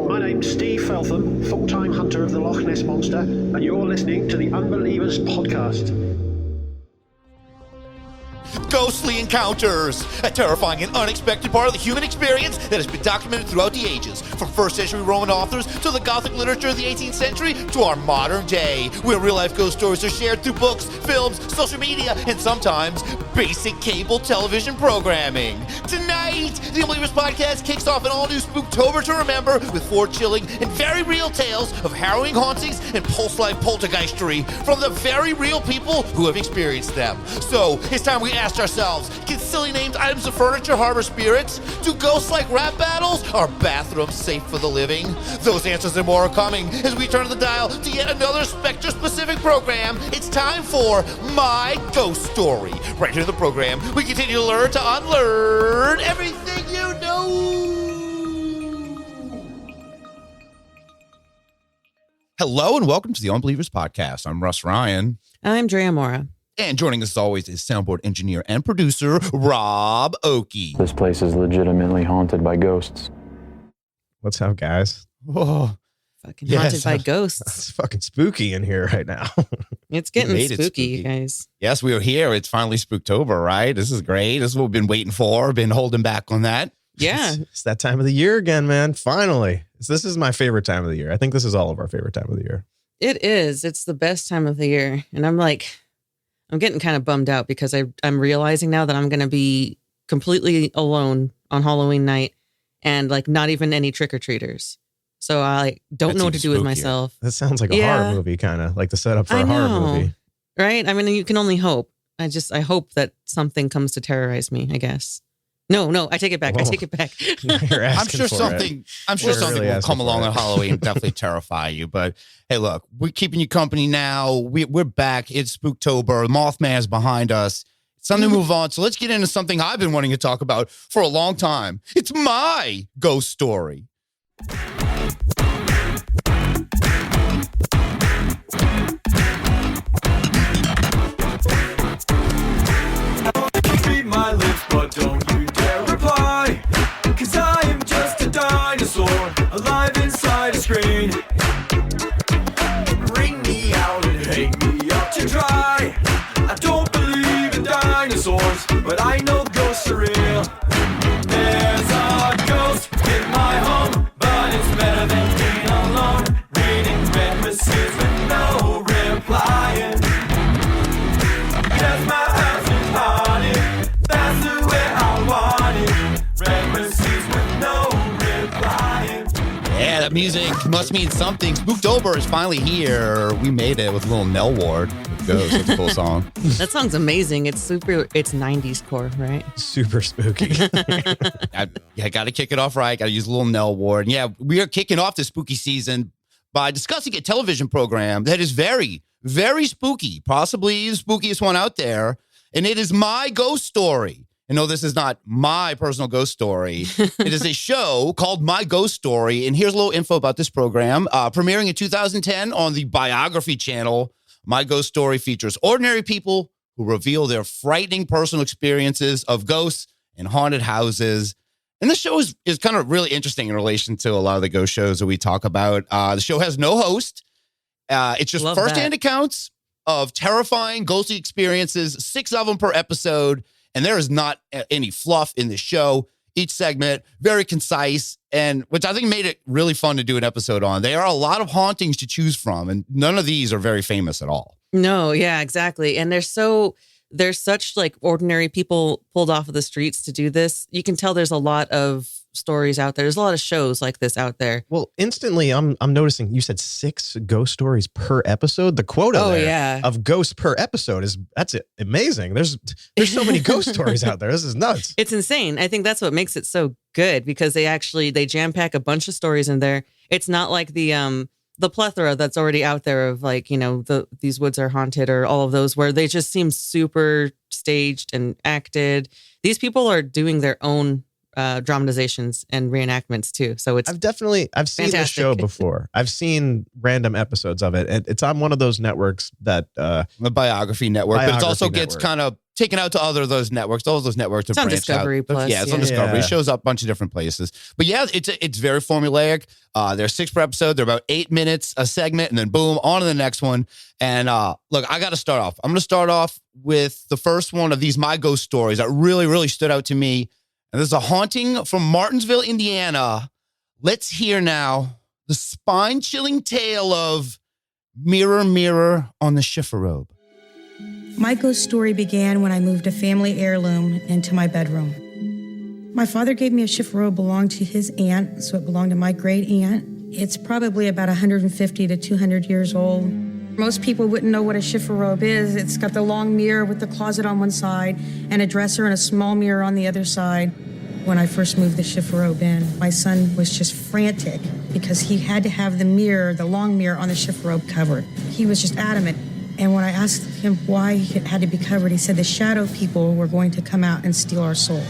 My name's Steve Feltham, full-time hunter of the Loch Ness Monster, and you're listening to the Unbelievers podcast. Ghostly encounters, a terrifying and unexpected part of the human experience that has been documented throughout the ages, from first century Roman authors to the Gothic literature of the 18th century to our modern day, where real-life ghost stories are shared through books, films, social media, and sometimes basic cable television programming. Tonight, the Unbelievers podcast kicks off an all-new Spooktober to remember with 4 chilling and very real tales of harrowing hauntings and pulse-life poltergeistery from the very real people who have experienced them. So, it's time we asked ourselves, can silly named items of furniture harbor spirits? Do ghosts like rap battles? Are bathrooms safe for the living? Those answers and more are coming as we turn the dial to yet another Spectre-specific program. It's time for My Ghost Story. Right here in the program, we continue to learn to unlearn everything you know. Hello and welcome to the Unbelievers podcast. I'm Rus Ryan. I'm Drea Mora. And joining us as always is soundboard engineer and producer, Rob Okey. This place is legitimately haunted by ghosts. What's up, guys? Oh, Fucking haunted by ghosts. It's fucking spooky in here right now. It's getting made it spooky, spooky. you guys. yes, we are here. It's finally Spooktober, right? This is great. This is what we've been waiting for. Been holding back on that. Yeah. It's that time of the year again, man. Finally. This is my favorite time of the year. I think this is all of our favorite time of the year. It is. It's the best time of the year. And I'm getting kind of bummed out because I'm realizing now that I'm going to be completely alone on Halloween night and like not even any trick-or-treaters. So I don't know what to do with myself. That sounds like a horror movie, kind of like the setup for a horror movie. Right? I mean, you can only hope. I hope that something comes to terrorize me, I guess. No, I take it back. Whoa. I take it back. I'm sure something will come along on Halloween and definitely terrify you. But hey, look, we're keeping you company now. We're back. It's Spooktober. Mothman is behind us. It's time to move on. So let's get into something I've been wanting to talk about for a long time. It's my ghost story. Read my lips, but don't you dare reply, 'cause I am just a dinosaur, alive inside a screen. Bring me out and hang me up to dry. I don't believe in dinosaurs, but I know ghosts are real. There's a ghost in my home, but it's better than being alone, reading red messages with no replying. Yes, my house is haunted, that's the way I want it. Red messages with no replying. Yeah, that music must mean something. Spooktober is finally here. We made it with a little Nell Ward. With Ghost. It's a cool song. That song's amazing. It's 90s core, right? Super spooky. I got to kick it off right. Got to use a little Nell Ward. And yeah, we are kicking off the spooky season by discussing a television program that is very, very spooky, possibly the spookiest one out there. And it is My Ghost Story. And no, this is not my personal ghost story. It is a show called My Ghost Story. And here's a little info about this program. Premiering in 2010 on the Biography channel, My Ghost Story features ordinary people who reveal their frightening personal experiences of ghosts and haunted houses. And this show is kind of really interesting in relation to a lot of the ghost shows that we talk about. The show has no host. It's just firsthand accounts of terrifying ghostly experiences, 6 of them per episode. And there is not any fluff in the show. Each segment, very concise, and which I think made it really fun to do an episode on. There are a lot of hauntings to choose from, and none of these are very famous at all. No, yeah, exactly. And there's such like ordinary people pulled off of the streets to do this. You can tell there's a lot of stories out there. There's a lot of shows like this out there. Well, instantly, I'm noticing you said 6 ghost stories per episode. The quota of ghosts per episode that's amazing. There's so many ghost stories out there. This is nuts. It's insane. I think that's what makes it so good because they jam pack a bunch of stories in there. It's not like the plethora that's already out there of like, these woods are haunted or all of those where they just seem super staged and acted. These people are doing their own dramatizations and reenactments too. So it's I've seen the show before. I've seen random episodes of it. And it's on one of those networks that the Biography Network, but it also gets kind of taken out to other those networks. All those networks are on branched Discovery out. Plus. Yeah, it's on Discovery. It shows up a bunch of different places. But yeah, it's very formulaic. There's 6 per episode. They're about 8 minutes a segment, and then boom, on to the next one. And look, I got to start off. I'm going to start off with the first one of these My Ghost stories that really, really stood out to me. And this is a haunting from Martinsville, Indiana. Let's hear now the spine-chilling tale of Mirror, Mirror on the Chifforobe. My ghost story began when I moved a family heirloom into my bedroom. My father gave me a chifforobe belonged to his aunt, so it belonged to my great aunt. It's probably about 150 to 200 years old. Most people wouldn't know what a chifforobe is. It's got the long mirror with the closet on one side and a dresser and a small mirror on the other side. When I first moved the chifforobe in, my son was just frantic because he had to have the mirror, the long mirror on the chifforobe covered. He was just adamant. And when I asked him why it had to be covered, he said the shadow people were going to come out and steal our souls.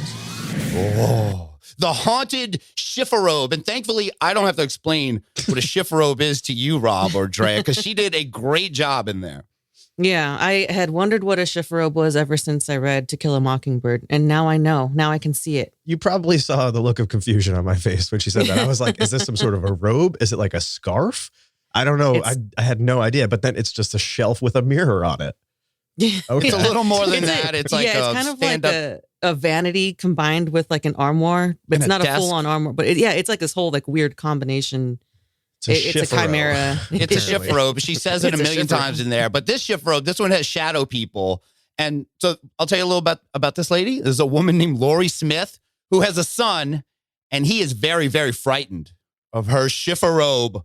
Oh, the haunted chifforobe. And thankfully, I don't have to explain what a chifforobe is to you, Rob or Drea, because she did a great job in there. Yeah, I had wondered what a chifforobe was ever since I read To Kill a Mockingbird. And now I know. Now I can see it. You probably saw the look of confusion on my face when she said that. I was like, is this some sort of a robe? Is it like a scarf? I don't know. I had no idea. But then it's just a shelf with a mirror on it. Okay. It's a little more than that. It's like it's kind of like a vanity combined with like an armoire. It's not a full-on armoire, but it's like this whole like weird combination. It's a chimera. It's a chifforobe. She says it a million times in there. But this chifforobe, this one has shadow people. And so I'll tell you a little about this lady. There's a woman named Lori Smith who has a son, and he is very, very frightened of her chifforobe.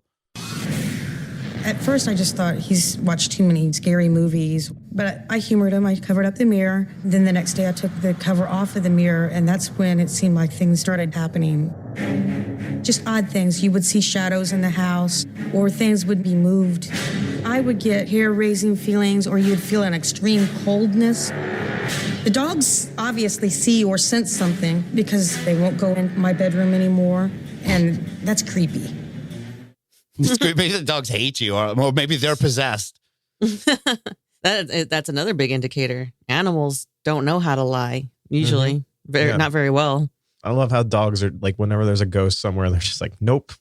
At first, I just thought he's watched too many scary movies, but I humored him. I covered up the mirror. Then the next day, I took the cover off of the mirror, and that's when it seemed like things started happening. Just odd things. You would see shadows in the house, or things would be moved. I would get hair-raising feelings, or you'd feel an extreme coldness. The dogs obviously see or sense something because they won't go in my bedroom anymore, and that's creepy. Maybe the dogs hate you, or maybe they're possessed. That's another big indicator. Animals don't know how to lie, usually. Not very well. I love how dogs are like, whenever there's a ghost somewhere, they're just like, nope,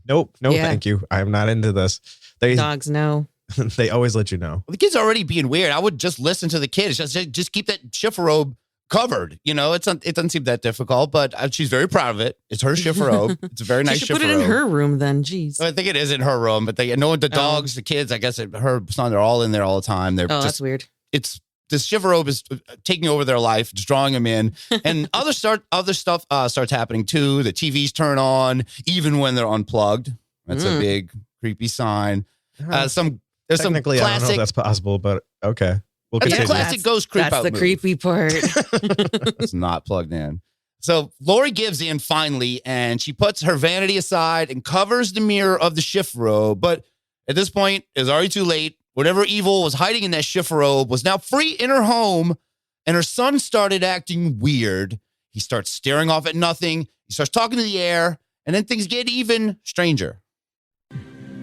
thank you. I'm not into this. Dogs know. They always let you know. Well, the kid's already being weird. I would just listen to the kid. Just keep that chifforobe covered. You know, it doesn't seem that difficult, but she's very proud of it. It's her chifforobe. It's a very nice chifforobe. Put it in her room then. Jeez. I think it is in her room, but the dogs, the kids, I guess her son, they're all in there all the time. That's weird. This chifforobe is taking over their life. It's drawing them in, and other stuff starts happening too. The TVs turn on even when they're unplugged. That's a big creepy sign. There's technically, some classic, I don't know if that's possible, but okay. We'll continue. Classic ghost creep That's out the move. creepy part. It's not plugged in. So Lori gives in finally, and she puts her vanity aside and covers the mirror of the chifforobe. But at this point, it's already too late. Whatever evil was hiding in that chifforobe was now free in her home, and her son started acting weird. He starts staring off at nothing. He starts talking to the air, and then things get even stranger.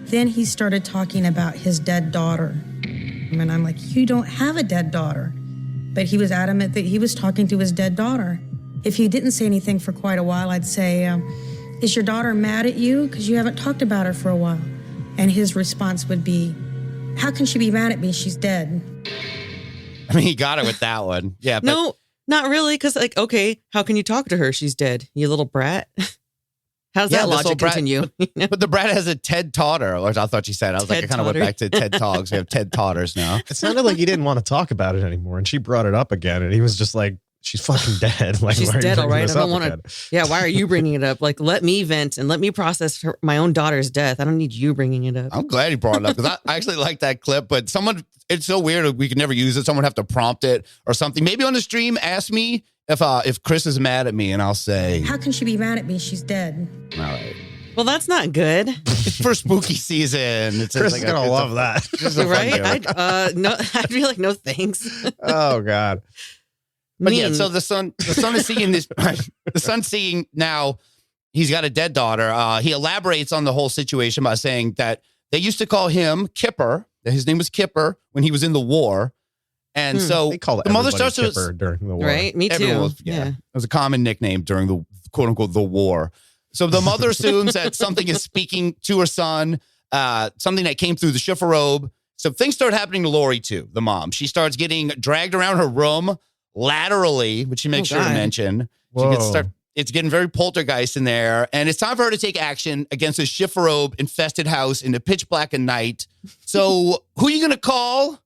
Then he started talking about his dead daughter. And I'm like, you don't have a dead daughter. But he was adamant that he was talking to his dead daughter. If he didn't say anything for quite a while, I'd say, is your daughter mad at you? Because you haven't talked about her for a while. And his response would be, how can she be mad at me? She's dead. I mean, he got it with that one. Yeah. But no, not really. Because okay, how can you talk to her? She's dead. You little brat. How's that logic continue? But the brat has a TED taught her, or I thought she said. I was like, I kind of went back to TED Talks. We have TED Totters now. It sounded like he didn't want to talk about it anymore, and she brought it up again, and he was just like, she's fucking dead. Like, she's dead, all right. I don't want to. Yeah, why are you bringing it up? Like, let me vent and let me process my own daughter's death. I don't need you bringing it up. I'm glad he brought it up because I actually like that clip, but it's so weird. We could never use it. Someone have to prompt it or something. Maybe on the stream, ask me if Chris is mad at me, and I'll say, how can she be mad at me? She's dead. All right. Well, that's not good. For spooky season. Chris is going to love that. Right? No, I'd be like, no thanks. Oh, God. But yeah, so the son is seeing this. The son's seeing now he's got a dead daughter. He elaborates on the whole situation by saying that they used to call him Kipper. His name was Kipper when he was in the war. And so They call the mother starts Kipper during the war. Right? Me too. It was a common nickname during the quote unquote the war. So the mother assumes that something is speaking to her son, something that came through the chifforobe. So things start happening to Lori too, the mom. She starts getting dragged around her room laterally, which she makes sure to mention. It's getting very poltergeist in there. And it's time for her to take action against this chifforobe infested house in the pitch black of night. So who are you going to call?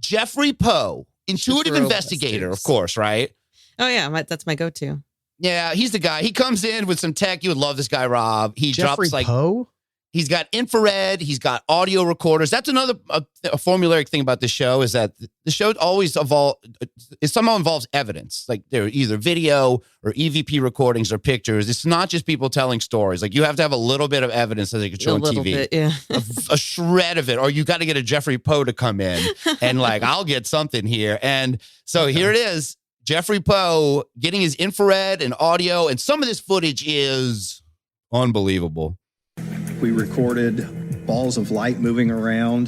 Jeffrey Poe, intuitive investigator, of course, right? Oh, yeah. That's my go-to. Yeah, he's the guy. He comes in with some tech. You would love this guy, Rob. He Jeffrey drops Poe? He's got infrared. He's got audio recorders. That's another a formulaic thing about the show is that the show always somehow involves evidence. Like they're either video or EVP recordings or pictures. It's not just people telling stories. Like you have to have a little bit of evidence that they can show on TV. Bit, yeah. a shred of it. Or you got to get a Jeffrey Poe to come in and like, I'll get something here. And so here it is. Jeffrey Poe getting his infrared and audio. And some of this footage is unbelievable. We recorded balls of light moving around.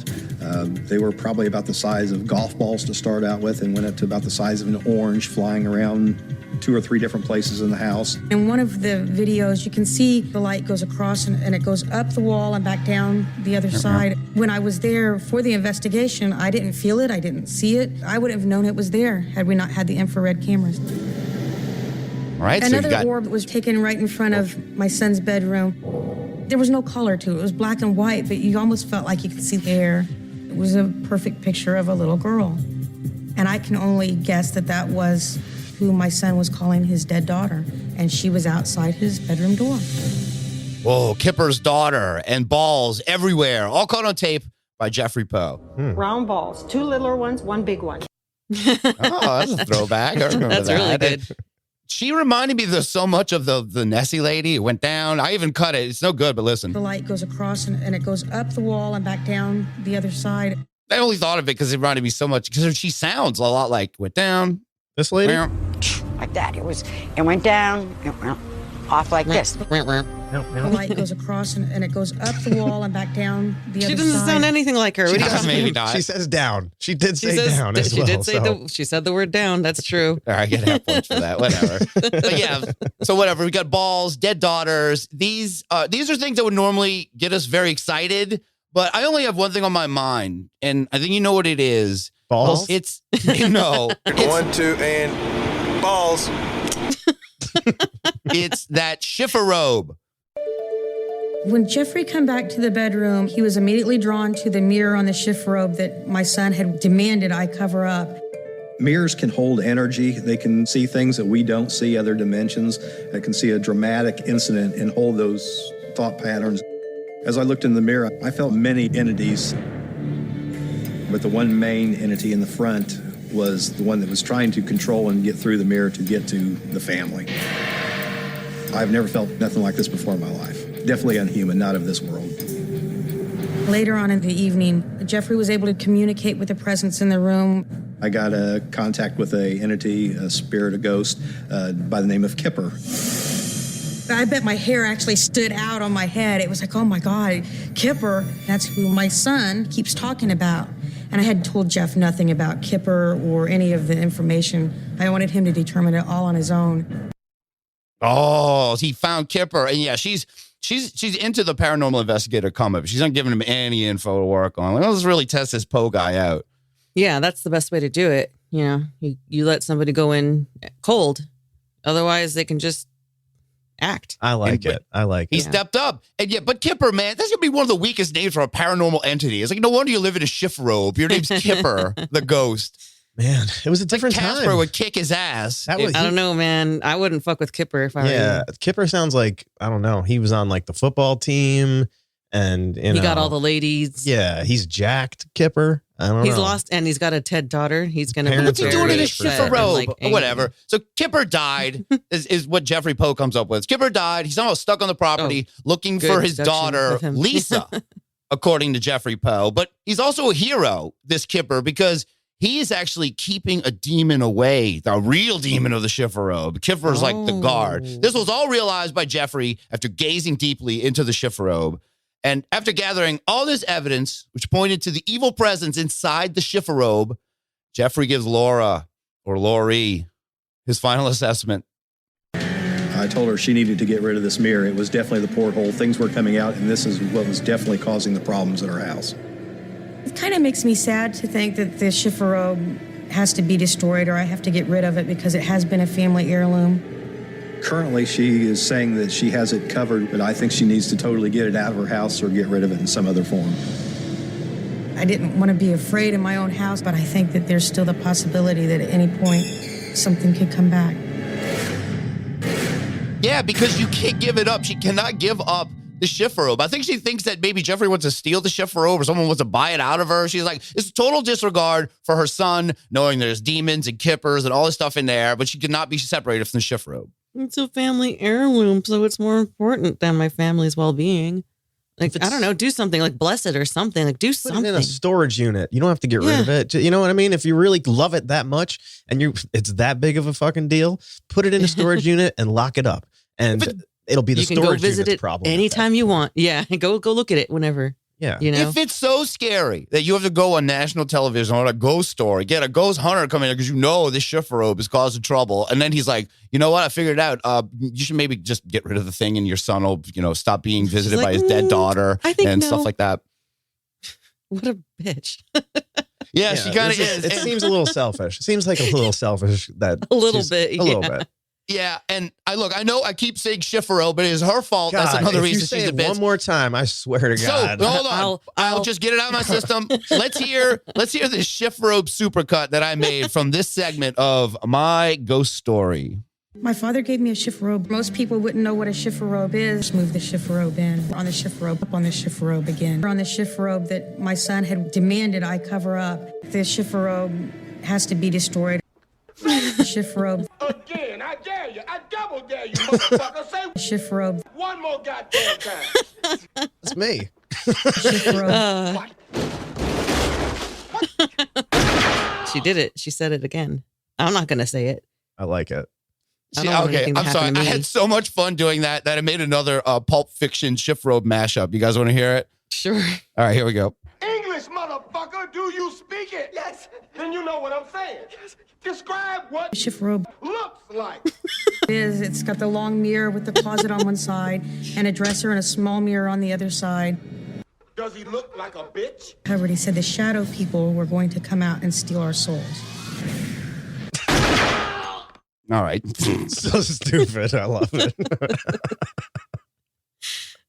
They were probably about the size of golf balls to start out with and went up to about the size of an orange flying around 2 or 3 different places in the house. In one of the videos, you can see the light goes across and it goes up the wall and back down the other side. When I was there for the investigation, I didn't feel it. I didn't see it. I wouldn't have known it was there had we not had the infrared cameras. All right, Another orb was taken right in front of my son's bedroom. There was no color to it. It was black and white, but you almost felt like you could see the hair. It was a perfect picture of a little girl. And I can only guess that that was who my son was calling his dead daughter. And she was outside his bedroom door. Whoa, Kipper's daughter and balls everywhere, all caught on tape by Jeffrey Poe. Round balls, 2 littler ones, 1 big one. Oh, that's a throwback. I remember That's that. really good. She reminded me of so much of the Nessie lady. It went down. I even cut it. It's no good, but listen. The light goes across and it goes up the wall and back down the other side. I only thought of it because it reminded me so much because she sounds a lot like went down. This lady? Like that. It went down, it went off like this. The light goes across and it goes up the wall and back down the other side. She doesn't sound anything like her. What are you talking Maybe about? not. She says down. She did say down as she well. did say she said the word down. That's true. All right, I get half points for that. Whatever. But yeah, so whatever. We got balls, dead daughters. These are things that would normally get us very excited. But I only have one thing on my mind, and I think you know what it is. Balls? It's no. 1, 2, and balls. It's that chifforobe. When Jeffrey came back to the bedroom, he was immediately drawn to the mirror on the chifforobe that my son had demanded I cover up. Mirrors can hold energy. They can see things that we don't see, other dimensions. They can see a dramatic incident and hold those thought patterns. As I looked in the mirror, I felt many entities, but the one main entity in the front was the one that was trying to control and get through the mirror to get to the family. I've never felt nothing like this before in my life. Definitely unhuman, not of this world. Later on in the evening, Jeffrey was able to communicate with the presence in the room. I got a contact with a entity, a spirit, a ghost, by the name of Kipper. I bet my hair actually stood out on my head. It was like, oh my God, Kipper, that's who my son keeps talking about. And I had told Jeff nothing about Kipper or any of the information. I wanted him to determine it all on his own. Oh, he found Kipper. And yeah, she's into the paranormal investigator come up. She's not giving him any info to work on. Like, let's really test this Poe guy out. Yeah, that's the best way to do it. You know, you let somebody go in cold. Otherwise, they can just act. I like it. He stepped up. And yeah, but Kipper, man, that's going to be one of the weakest names for a paranormal entity. It's like, no wonder you live in a chifforobe. Your name's Kipper, the ghost. Man, it was a different time. Casper would kick his ass. I don't know, man. I wouldn't fuck with Kipper if I were you. Kipper sounds like, I don't know, he was on like the football team and he got all the ladies. Yeah, he's jacked, Kipper. I don't know. He's lost and he's got a dead daughter. He's going to be what's he doing in a chifforobe? Like, whatever. So Kipper died is what Jeffrey Poe comes up with. Kipper died. He's almost stuck on the property looking for his daughter, Lisa, according to Jeffrey Poe. But he's also a hero, this Kipper, because he is actually keeping a demon away, the real demon of the Schifferobe. Kiffer's like the guard. This was all realized by Jeffrey after gazing deeply into the Schifferobe. And after gathering all this evidence, which pointed to the evil presence inside the Schifferobe, Jeffrey gives Laura, or Laurie, his final assessment. I told her she needed to get rid of this mirror. It was definitely the porthole. Things were coming out, and this is what was definitely causing the problems in our house. It kind of makes me sad to think that the Schifferobe has to be destroyed or I have to get rid of it because it has been a family heirloom. Currently, she is saying that she has it covered, but I think she needs to totally get it out of her house or get rid of it in some other form. I didn't want to be afraid in my own house, but I think that there's still the possibility that at any point something could come back. Yeah, because you can't give it up. She cannot give up the Schifferobe. I think she thinks that maybe Jeffrey wants to steal the Schifferobe or someone wants to buy it out of her. She's like, it's total disregard for her son, knowing there's demons and kippers and all this stuff in there, but she cannot be separated from the Schifferobe. It's a family heirloom, so it's more important than my family's well-being. Like, I don't know, do something, like bless it or something. Like, do something. Put it in a storage unit. You don't have to get rid of it. You know what I mean? If you really love it that much and it's that big of a fucking deal, put it in a storage unit and lock it up. And it'll be the storage unit's problem. You can go visit it anytime you want. Yeah, go look at it whenever. Yeah. You know? If it's so scary that you have to go on national television on a ghost story, get a ghost hunter come in because you know this Schifferobe is causing trouble. And then he's like, you know what? I figured it out. You should maybe just get rid of the thing and your son will, stop being visited by his dead daughter and stuff like that. What a bitch. Yeah, she kind of is. It seems a little selfish. It seems like a little selfish. A little bit. Yeah, and I know I keep saying Schifferobe, but it is her fault. God, that's another reason she's a bitch. One more time, I swear to God. So hold on, I'll just get it out of my system. Let's hear this Schifferobe supercut that I made from this segment of my ghost story. My father gave me a Schifferobe. Most people wouldn't know what a Schifferobe is. Just move the Schifferobe in. On the Schifferobe, up on the Schifferobe again. On the Schifferobe that my son had demanded I cover up. The Schifferobe has to be destroyed. Schifferobe. Again, I dare you. I double dare you, motherfucker. Say Schifferobe. one more goddamn time. That's me. Schifferobe. She did it. She said it again. I'm not going to say it. I like it. Okay, I'm sorry. I had so much fun doing that I made another Pulp Fiction Schifferobe mashup. You guys want to hear it? Sure. All right, here we go. English, motherfucker. Do you speak it? Yes. Then you know what I'm saying. Yes. Describe what Schifferobe looks like. It's got the long mirror with the closet on one side and a dresser and a small mirror on the other side. Does he look like a bitch? However, he said the shadow people were going to come out and steal our souls. All right. So stupid. I love it.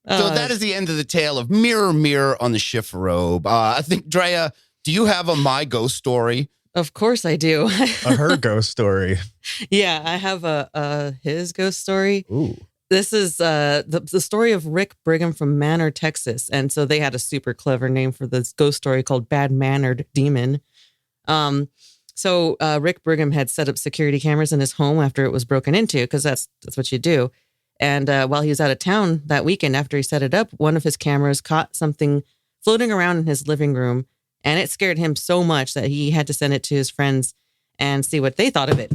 So that is the end of the tale of Mirror, Mirror on the Schifferobe. I think, Drea, do you have a My Ghost Story? Of course I do. Her ghost story. Yeah, I have his ghost story. Ooh. This is the story of Rick Brigham from Manor, Texas. And so they had a super clever name for this ghost story called Bad Mannered Demon. So Rick Brigham had set up security cameras in his home after it was broken into, because that's what you do. And while he was out of town that weekend after he set it up, one of his cameras caught something floating around in his living room. And it scared him so much that he had to send it to his friends and see what they thought of it.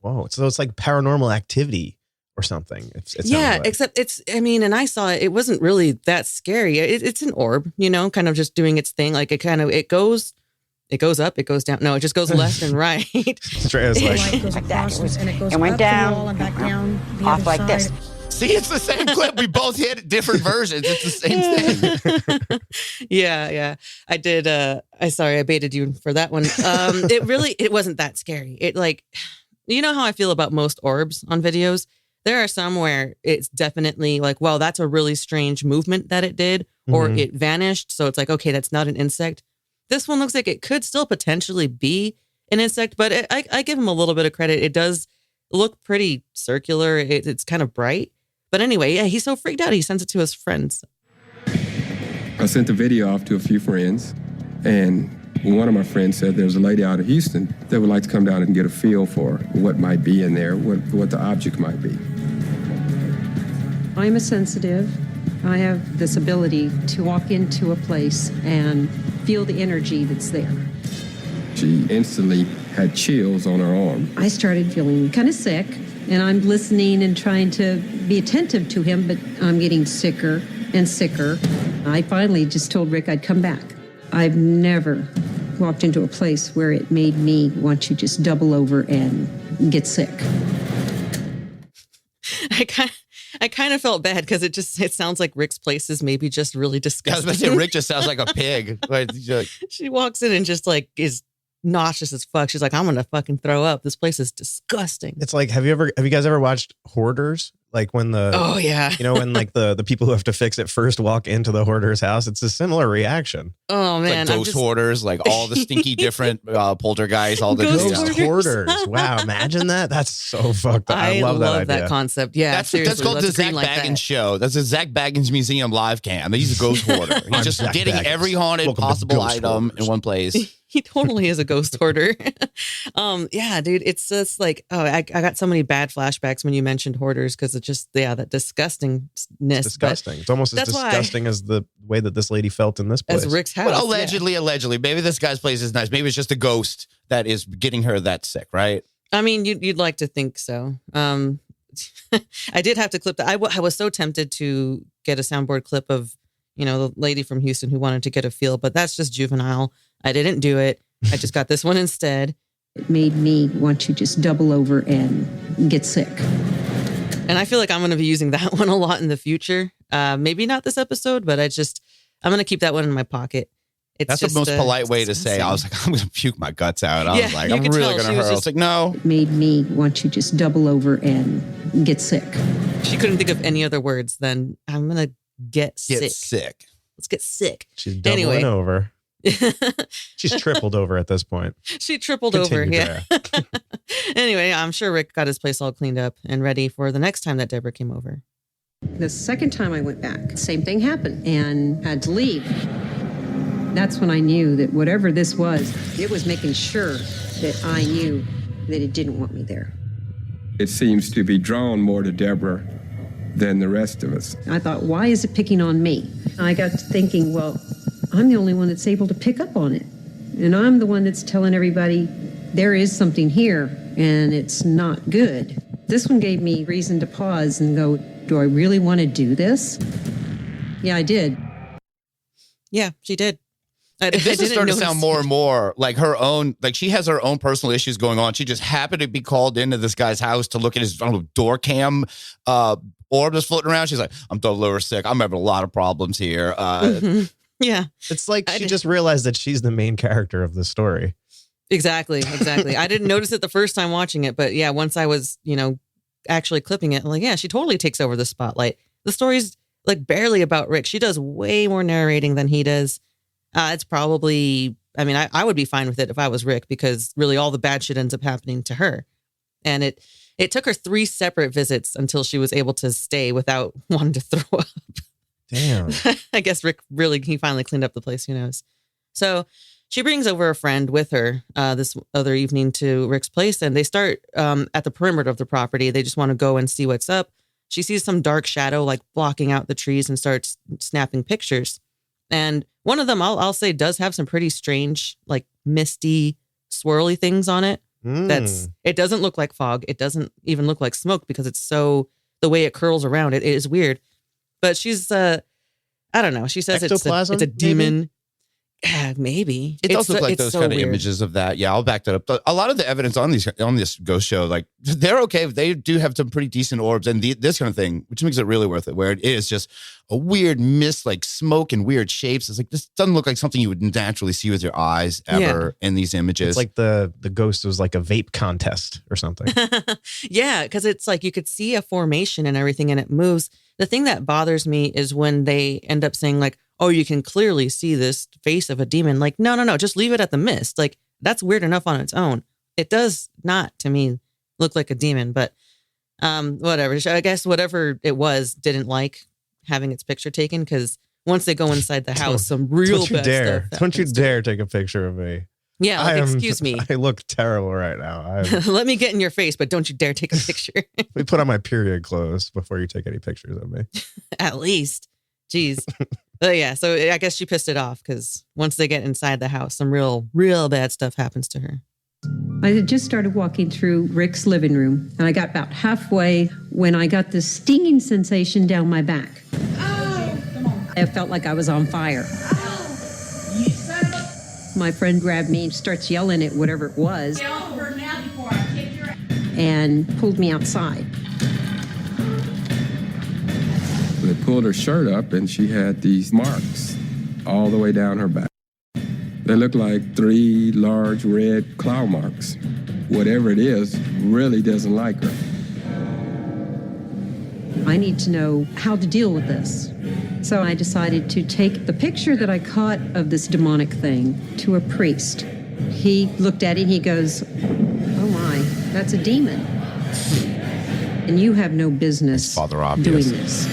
Whoa. So it's like Paranormal Activity or something. Yeah, except and I saw it. It wasn't really that scary. It's an orb, kind of just doing its thing. Like it goes up, it goes down. No, it just goes left and right. Drea's It goes across and it goes went up down, the wall and back down the off other like side. this. See, it's the same clip. We both hit different versions. It's the same thing. Yeah. I did. I baited you for that one. It wasn't that scary. It you know how I feel about most orbs on videos? There are some where it's definitely like, well, that's a really strange movement that it did, or it vanished. So it's like, okay, that's not an insect. This one looks like it could still potentially be an insect, but I give him a little bit of credit. It does look pretty circular. It's kind of bright. But anyway, yeah, he's so freaked out, he sends it to his friends. I sent the video off to a few friends, and one of my friends said there's a lady out of Houston that would like to come down and get a feel for what might be in there, what the object might be. I'm a sensitive. I have this ability to walk into a place and feel the energy that's there. She instantly had chills on her arm. I started feeling kind of sick, and I'm listening and trying to be attentive to him, but I'm getting sicker and sicker. I finally just told Rick I'd come back. I've never walked into a place where it made me want to just double over and get sick. I kind of felt bad because it sounds like Rick's place is maybe just really disgusting. I was about to say, Rick just sounds like a pig. Like, she walks in and just like is nauseous as fuck. She's like, I'm gonna fucking throw up. This place is disgusting. It's like, have you guys ever watched Hoarders? Like when when like the people who have to fix it first walk into the hoarder's house, it's a similar reaction. Oh man, like ghost hoarders, like all the stinky different poltergeists, all the ghost hoarders. Wow, imagine that. That's so fucked up. I love that idea. That concept. Yeah, that's called the Zach Baggins show. That's a Zach Baggins Museum live cam. He's a ghost hoarder. He's just Zach getting Baggins. Every haunted possible item in one place. He totally is a ghost hoarder. Yeah, dude, it's just like, I got so many bad flashbacks when you mentioned hoarders because it's just, that disgustingness. It's disgusting. It's almost as disgusting as the way that this lady felt in this place. As Rick's house. But allegedly, maybe this guy's place is nice. Maybe it's just a ghost that is getting her that sick, right? I mean, you'd like to think so. I did have to clip that. I was so tempted to get a soundboard clip of, the lady from Houston who wanted to get a feel, but that's just juvenile. I didn't do it. I just got this one instead. It made me want to just double over and get sick. And I feel like I'm going to be using that one a lot in the future. Maybe not this episode, but I'm going to keep that one in my pocket. That's the most polite way to say, I was like, I'm going to puke my guts out. I was like, I'm really going to hurt. I was like, no. It made me want to just double over and get sick. She couldn't think of any other words than I'm going to get sick. Let's get sick. She's doubling over. She's tripled over at this point. She tripled over, yeah. Anyway, I'm sure Rick got his place all cleaned up and ready for the next time that Deborah came over. The second time I went back, same thing happened and had to leave. That's when I knew that whatever this was, it was making sure that I knew that it didn't want me there. It seems to be drawn more to Deborah than the rest of us. I thought, why is it picking on me? I got to thinking, well, I'm the only one that's able to pick up on it. And I'm the one that's telling everybody there is something here and it's not good. This one gave me reason to pause and go, do I really want to do this? Yeah, I did. Yeah, she did. This is starting to sound more and more like her own, like she has her own personal issues going on. She just happened to be called into this guy's house to look at his door cam orb that's floating around. She's like, I'm totally over sick. I'm having a lot of problems here. Yeah. It's like she just realized that she's the main character of the story. Exactly. I didn't notice it the first time watching it, but yeah, once I was, actually clipping it, I'm like, yeah, she totally takes over the spotlight. The story's like barely about Rick. She does way more narrating than he does. It's probably, I would be fine with it if I was Rick because really all the bad shit ends up happening to her. And it took her 3 separate visits until she was able to stay without wanting to throw up. Damn. I guess Rick he finally cleaned up the place, who knows. So she brings over a friend with her this other evening to Rick's place, and they start at the perimeter of the property. They just want to go and see what's up. She sees some dark shadow like blocking out the trees and starts snapping pictures. And one of them, I'll say, does have some pretty strange, like misty, swirly things on it. It doesn't look like fog. It doesn't even look like smoke because it's so, the way it curls around, it is weird. But she's, I don't know. She says it's a demon. Maybe. It does look like those kind of images of that. Yeah, I'll back that up. A lot of the evidence on this ghost show, like they're okay. They do have some pretty decent orbs and this kind of thing, which makes it really worth it. Where it is just a weird mist, like smoke and weird shapes. It's like this doesn't look like something you would naturally see with your eyes ever in these images. It's like the ghost was like a vape contest or something. Yeah, because it's like you could see a formation and everything, and it moves. The thing that bothers me is when they end up saying like, oh, you can clearly see this face of a demon. Like, no, just leave it at the mist. Like, that's weird enough on its own. It does not, to me, look like a demon, but whatever. I guess whatever it was didn't like having its picture taken, because once they go inside the house, some real bad stuff. Don't you dare take a picture of me. Yeah, like, excuse me. I look terrible right now. Let me get in your face, but don't you dare take a picture. Let me put on my period clothes before you take any pictures of me. At least. Jeez. Yeah, so I guess she pissed it off because once they get inside the house, some real bad stuff happens to her. I had just started walking through Rick's living room, and I got about halfway when I got this stinging sensation down my back. I felt like I was on fire. My friend grabbed me and starts yelling at whatever it was and pulled me outside. They pulled her shirt up, and she had these marks all the way down her back. They looked like 3 large red claw marks. Whatever it is really doesn't like her. I need to know how to deal with this. So I decided to take the picture that I caught of this demonic thing to a priest. He looked at it and he goes, "Oh my, that's a demon. And you have no business doing this."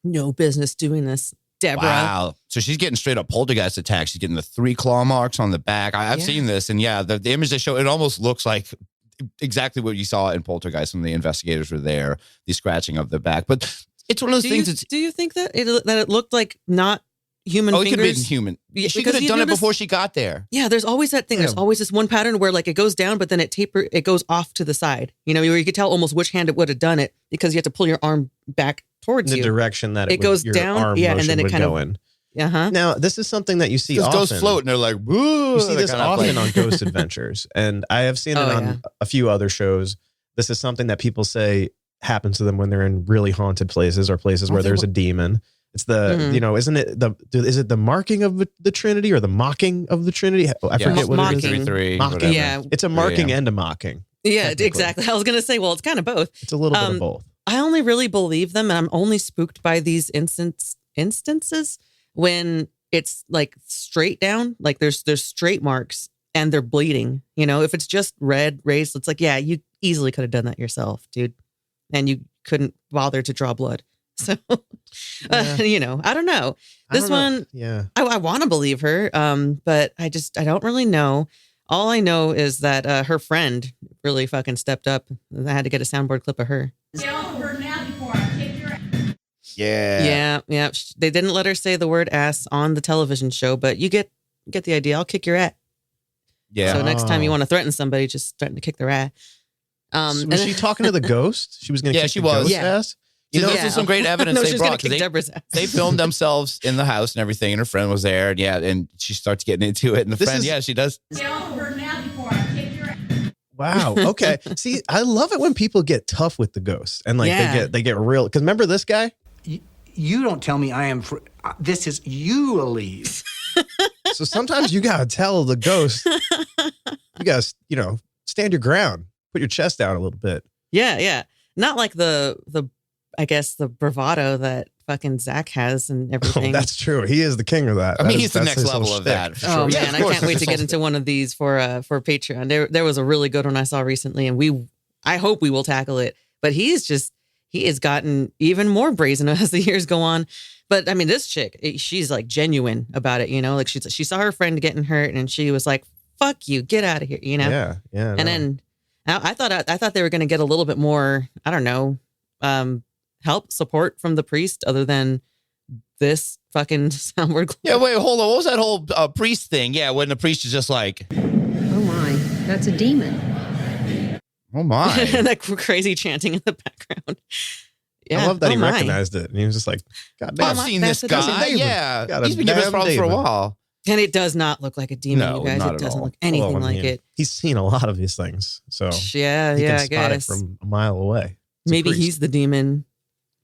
No business doing this, Deborah. Wow. So she's getting straight up poltergeist attack. She's getting the 3 claw marks on the back. I've seen this. And yeah, the image they show, it almost looks like exactly what you saw in Poltergeist when the investigators were there, the scratching of the back. But it's one of those things. Do you think that it looked like not human fingers? It could have been human. She could have done it before she got there. Yeah, there's always that thing. There's always this one pattern where like it goes down, but then it goes off to the side. You know, where you could tell almost which hand it would have done it because you have to pull your arm back towards the you. direction that it goes down. Yeah, and then it kind of in. Now, this is something that you see often. Ghosts float and they're like, woo. You see this often on Ghost Adventures. And I have seen it on a few other shows. This is something that people say happens to them when they're in really haunted places or places where there's a demon. It's the, you know, isn't it is it the marking of the Trinity or the mocking of the Trinity? I forget what it is. Mocking. Yeah. It's a marking and a mocking. Yeah, exactly. I was going to say, well, it's kind of both. It's a little bit of both. I only really believe them, and I'm only spooked by these instances when it's like straight down, like there's straight marks and they're bleeding. You know, if it's just red raised, it's like, yeah, you easily could have done that yourself, dude. And you couldn't bother to draw blood. So, you know, I don't know. This one, I want to believe her, but I don't really know. All I know is that her friend really fucking stepped up. I had to get a soundboard clip of her. Yeah. They didn't let her say the word ass on the television show, but you get the idea. I'll kick your ass. Yeah. So next time you want to threaten somebody, just threaten to kick their ass. Was she talking to the ghost? She was going to kick the ghost's ass? You know, this is some great evidence they brought. They filmed themselves in the house and everything, and her friend was there, and she starts getting into it, and the friend, she does. Wow. Okay. See, I love it when people get tough with the ghosts and like they get real. Because remember this guy? You don't tell me I am. This is you, Elise. So sometimes you gotta tell the ghost. You gotta, stand your ground, put your chest out a little bit. Yeah. Not like the I guess the bravado that fucking Zach has and everything. Oh, that's true. He is the king of that. I mean, he's the next level of that. For oh sure. man, I can't wait to get into one of these for Patreon. There was a really good one I saw recently, and I hope we will tackle it. But he has gotten even more brazen as the years go on. But I mean, this chick, she's like genuine about it, like she saw her friend getting hurt, and she was like, "Fuck you, get out of here," Yeah. And then I thought they were going to get a little bit more, I don't know, help, support from the priest other than this fucking soundboard clip. Yeah, wait, hold on. What was that whole priest thing? Yeah, when the priest is just like, "Oh my, that's a demon." Oh my. And that crazy chanting in the background. Yeah. I love that he recognized it. And he was just like, God damn. I've seen this guy. Yeah. He's been giving us problems for a while. And it does not look like a demon, you guys. It doesn't look anything like it. He's seen a lot of these things. So he can spot it from a mile away. Maybe he's the demon.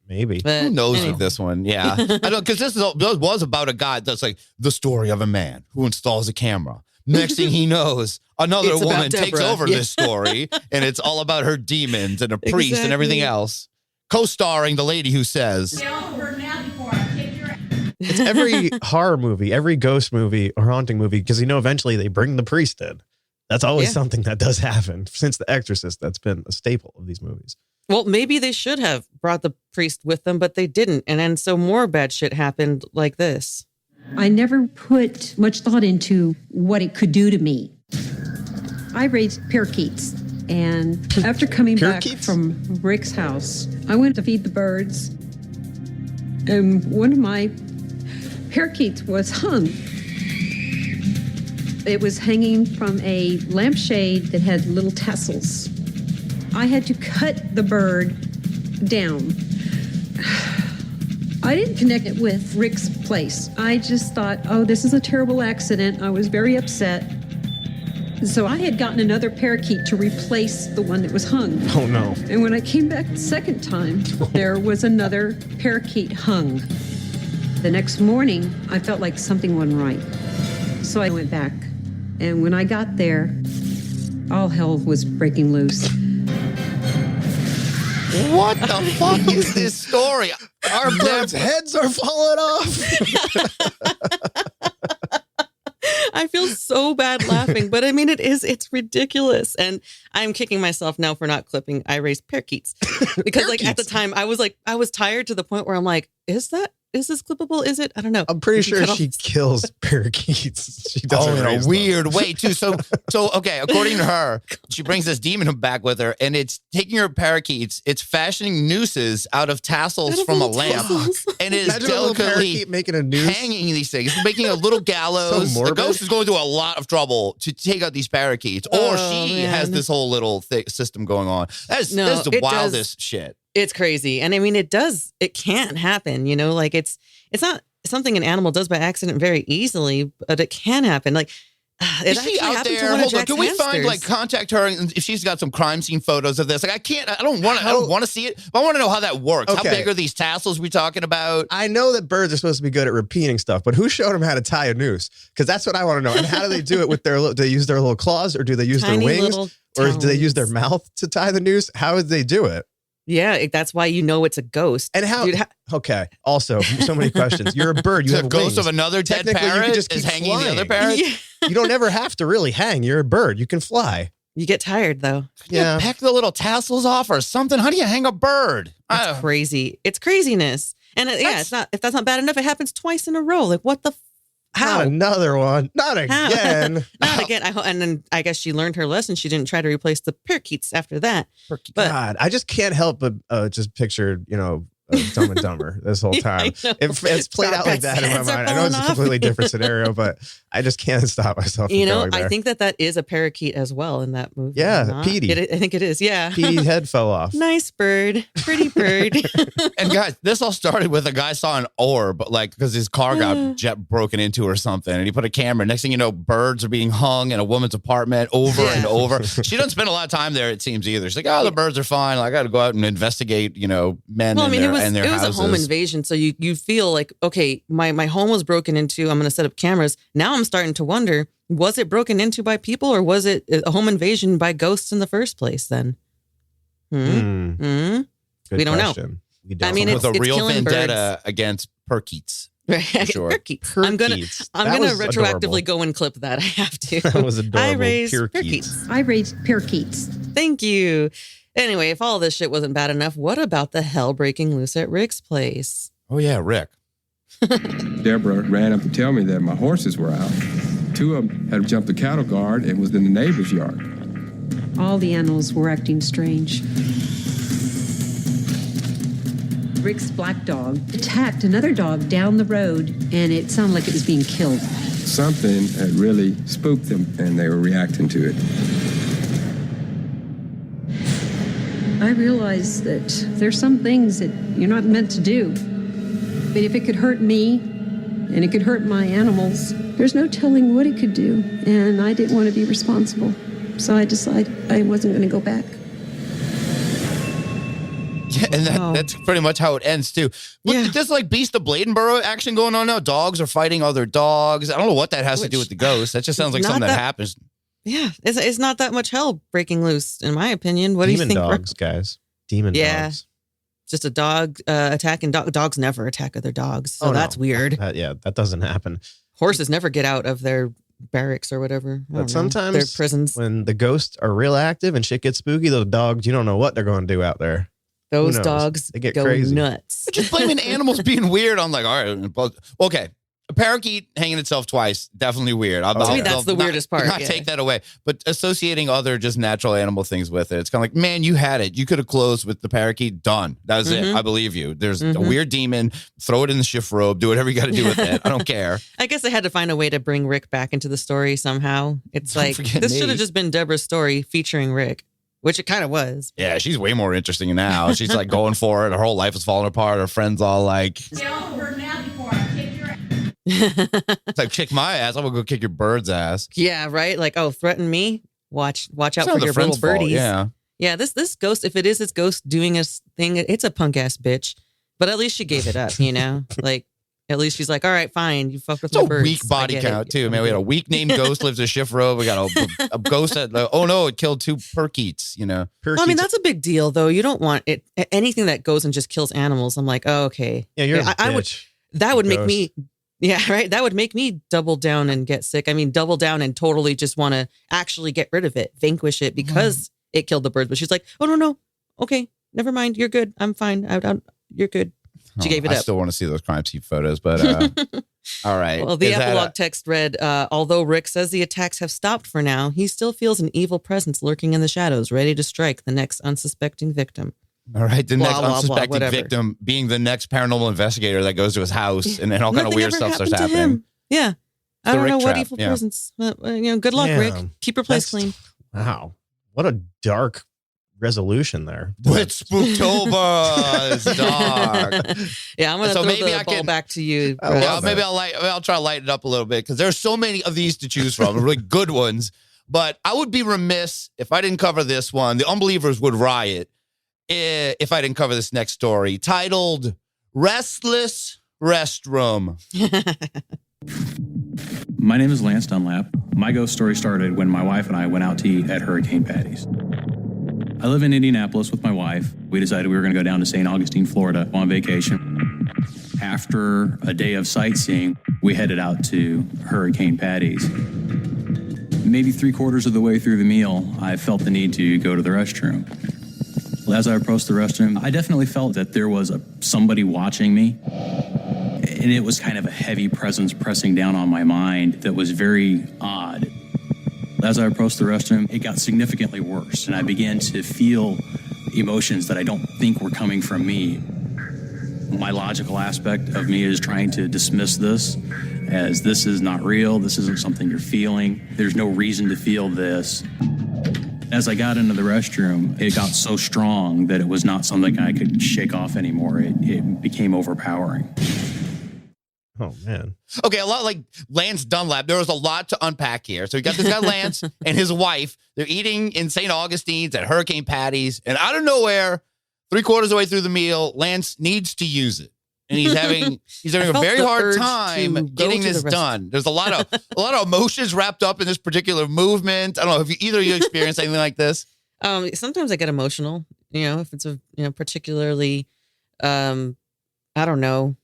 Maybe. But who knows with this one? Yeah. I don't, because this was about a guy that's like the story of a man who installs a camera. Next thing he knows, another woman takes over this story, and it's all about her demons and a priest and everything else. Co-starring the lady who says, it's every horror movie, every ghost movie or haunting movie, because eventually they bring the priest in. That's always something that does happen. Since The Exorcist, that's been a staple of these movies. Well, maybe they should have brought the priest with them, but they didn't. And then so more bad shit happened like this. I never put much thought into what it could do to me. I raised parakeets, and after coming back from Rick's house, I went to feed the birds, and one of my parakeets was hung. It was hanging from a lampshade that had little tassels. I had to cut the bird down. I didn't connect it with Rick's place. I just thought, oh, this is a terrible accident. I was very upset. So I had gotten another parakeet to replace the one that was hung. Oh, no. And when I came back the second time, there was another parakeet hung. The next morning, I felt like something wasn't right. So I went back. And when I got there, all hell was breaking loose. What the fuck is this story? Our birds' heads are falling off. I feel so bad laughing, but I mean, it's ridiculous. And I'm kicking myself now for not clipping I raised parakeets because like at the time I was tired to the point where I'm like, is this clippable? Is it? I don't know. I'm pretty sure she kills parakeets. She does in a weird way too. So okay, according to her, she brings this demon back with her, and it's taking her parakeets. It's fashioning nooses out of tassels from a lamp, and it is delicately making a noose, hanging these things, making a little gallows. So the ghost is going through a lot of trouble to take out these parakeets, or she has this whole little system going on. That's the wildest shit. It's crazy. And I mean, it can happen, you know, like it's not something an animal does by accident very easily, but it can happen. Like, is she out there? Hold on. Can we contact her if she's got some crime scene photos of this? Like, I don't want to see it, but I want to know how that works. Okay. How big are these tassels we're talking about? I know that birds are supposed to be good at repeating stuff, but who showed them how to tie a noose? Because that's what I want to know. And how do they do it with do they use their little claws, or do they use their wings, or do they use their mouth to tie the noose? How would they do it? Yeah, that's why you know it's a ghost. And how? Okay. Also, so many questions. You're a bird. You have ghost wings. Of another dead parrot you just is hanging flying. The other parrot. Yeah. You don't ever have to really hang. You're a bird. You can fly. You get tired though. Yeah. Peck the little tassels off or something. How do you hang a bird? It's crazy. It's craziness. And it's not. If that's not bad enough, it happens twice in a row. Like what the? How? Not another one. Not again. Not again. And then I guess she learned her lesson. She didn't try to replace the parakeets after that. God, I just can't help but just picture, Dumb and Dumber this whole time. It's played out like that in my mind. I know it's a completely different scenario, but I just can't stop myself from going there. I think that is a parakeet as well in that movie. Yeah, Petey. I think it is. Yeah. Petey's head fell off. Nice bird. Pretty bird. And guys, this all started with a guy saw an orb, because his car got broken into or something, and he put a camera. Next thing you know, birds are being hung in a woman's apartment over and over. She doesn't spend a lot of time there, it seems, either. She's like, oh, the birds are fine. I got to go out and investigate, men and their houses. It was a home invasion, so you feel like, okay, my home was broken into. I'm going to set up cameras. Now I'm starting to wonder, was it broken into by people, or was it a home invasion by ghosts in the first place? Then, Good we don't know. I mean, it's a real vendetta against parakeets. Right, sure. Parakeets. I'm gonna retroactively go and clip that. I have to. That was adorable. I raised parakeets. I raised parakeets. Thank you. Anyway, if all this shit wasn't bad enough, what about the hell breaking loose at Rick's place? Oh, yeah, Rick. Deborah ran up to tell me that my horses were out. Two of them had jumped the cattle guard and was in the neighbor's yard. All the animals were acting strange. Rick's black dog attacked another dog down the road, and it sounded like it was being killed. Something had really spooked them, and they were reacting to it. I realized that there's some things that you're not meant to do. But if it could hurt me and it could hurt my animals, there's no telling what it could do. And I didn't want to be responsible. So I decided I wasn't going to go back. Yeah, and that's pretty much how it ends, too. Look, there's like Beast of Bladenboro action going on now. Dogs are fighting other dogs. I don't know what that has to do with the ghost. That just sounds like something that happens. Yeah, it's not that much hell breaking loose, in my opinion. What do you think? Demon dogs, guys. Demon dogs. Just a dog attacking dog. Dogs never attack other dogs, so that's weird. That doesn't happen. Horses never get out of their barracks or whatever. But sometimes their prisons, when the ghosts are real active and shit gets spooky, those dogs, you don't know what they're going to do out there. Those dogs they get go crazy. nuts. Just blaming animals being weird. I'm like, all right, okay. A parakeet hanging itself twice, definitely weird. To me, that's the weirdest part. Not take that away. But associating other just natural animal things with it, it's kind of like, man, you had it. You could have closed with the parakeet. Done. That was it. I believe you. There's a weird demon. Throw it in the shift robe. Do whatever you got to do with it. I don't care. I guess I had to find a way to bring Rick back into the story somehow. It's like, this should have just been Deborah's story featuring Rick, which it kind of was. Yeah, she's way more interesting now. She's like going for it. Her whole life is falling apart. Her friends all like... It's like, kick my ass. I'm gonna go kick your bird's ass. Yeah, right. Like, oh, threaten me. Watch out for your little birdies. Yeah. This ghost, if it is its ghost doing its thing, it's a punk ass bitch. But at least she gave it up. Like, at least she's like, all right, fine. You fucked with my birds. It's a weak body count too, man. We had a weak named ghost lives in a shift robe. We got a ghost that it killed 2 parakeets. Well, I mean, that's a big deal, though. You don't want it. Anything that goes and just kills animals. I'm like, oh, okay. Yeah, you're a bitch. That would make me. Yeah, right. That would make me double down and get sick. I mean, double down and totally just want to actually get rid of it, vanquish it because it killed the birds. But she's like, oh, no. Okay, never mind. You're good. I'm fine. You're good. She gave it up. I still want to see those crime scene photos, but all right. Well, the epilogue text read, although Rick says the attacks have stopped for now, he still feels an evil presence lurking in the shadows, ready to strike the next unsuspecting victim. All right, the next unsuspecting victim being the next paranormal investigator that goes to his house, and then all kind of weird stuff starts happening. Yeah, I don't know what evil presence. Good luck, Rick. Keep your place clean. Wow, what a dark resolution there. It's Spooktober. It's dark. Yeah, I'm gonna throw the ball back to you. Maybe I'll try to lighten it up a little bit because there's so many of these to choose from, really good ones. But I would be remiss if I didn't cover this one. The Unbelievers would riot if I didn't cover this next story, titled "Restless Restroom." My name is Lance Dunlap. My ghost story started when my wife and I went out to eat at Hurricane Patty's. I live in Indianapolis with my wife. We decided we were going to go down to St. Augustine, Florida on vacation. After a day of sightseeing, we headed out to Hurricane Patty's. Maybe 3/4 of the way through the meal, I felt the need to go to the restroom. As I approached the restroom, I definitely felt that there was somebody watching me. And it was kind of a heavy presence pressing down on my mind that was very odd. As I approached the restroom, it got significantly worse, and I began to feel emotions that I don't think were coming from me. My logical aspect of me is trying to dismiss this as this is not real, this isn't something you're feeling, there's no reason to feel this. As I got into the restroom, it got so strong that it was not something I could shake off anymore. It became overpowering. Oh, man. Okay, a lot like Lance Dunlap. There was a lot to unpack here. So you got this guy, Lance, and his wife. They're eating in St. Augustine's at Hurricane Patty's. And out of nowhere, 3/4 of the way through the meal, Lance needs to use it. And he's having a very hard time getting this done. There's a lot of emotions wrapped up in this particular movement. I don't know if either of you experienced anything like this. Sometimes I get emotional, if it's particularly, I don't know.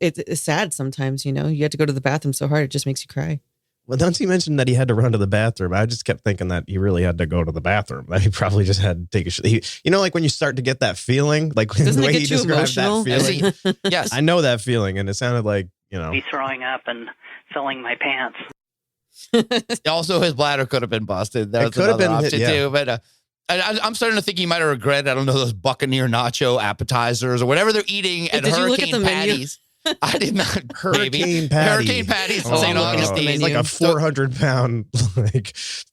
It's sad sometimes, you have to go to the bathroom so hard, it just makes you cry. Well, once he mentioned that he had to run to the bathroom, I just kept thinking that he really had to go to the bathroom. That he probably just had to take a shit. Like when you start to get that feeling, like the way he described that feeling. Yes. I know that feeling, and it sounded like, Be throwing up and filling my pants. Also, his bladder could have been busted. That could have been option too. But I'm starting to think he might have regretted, I don't know, those Buccaneer nacho appetizers or whatever they're eating at Hurricane Patty's. I did not. Hurricane Patty's in St. Augustine. He's like a 400-pound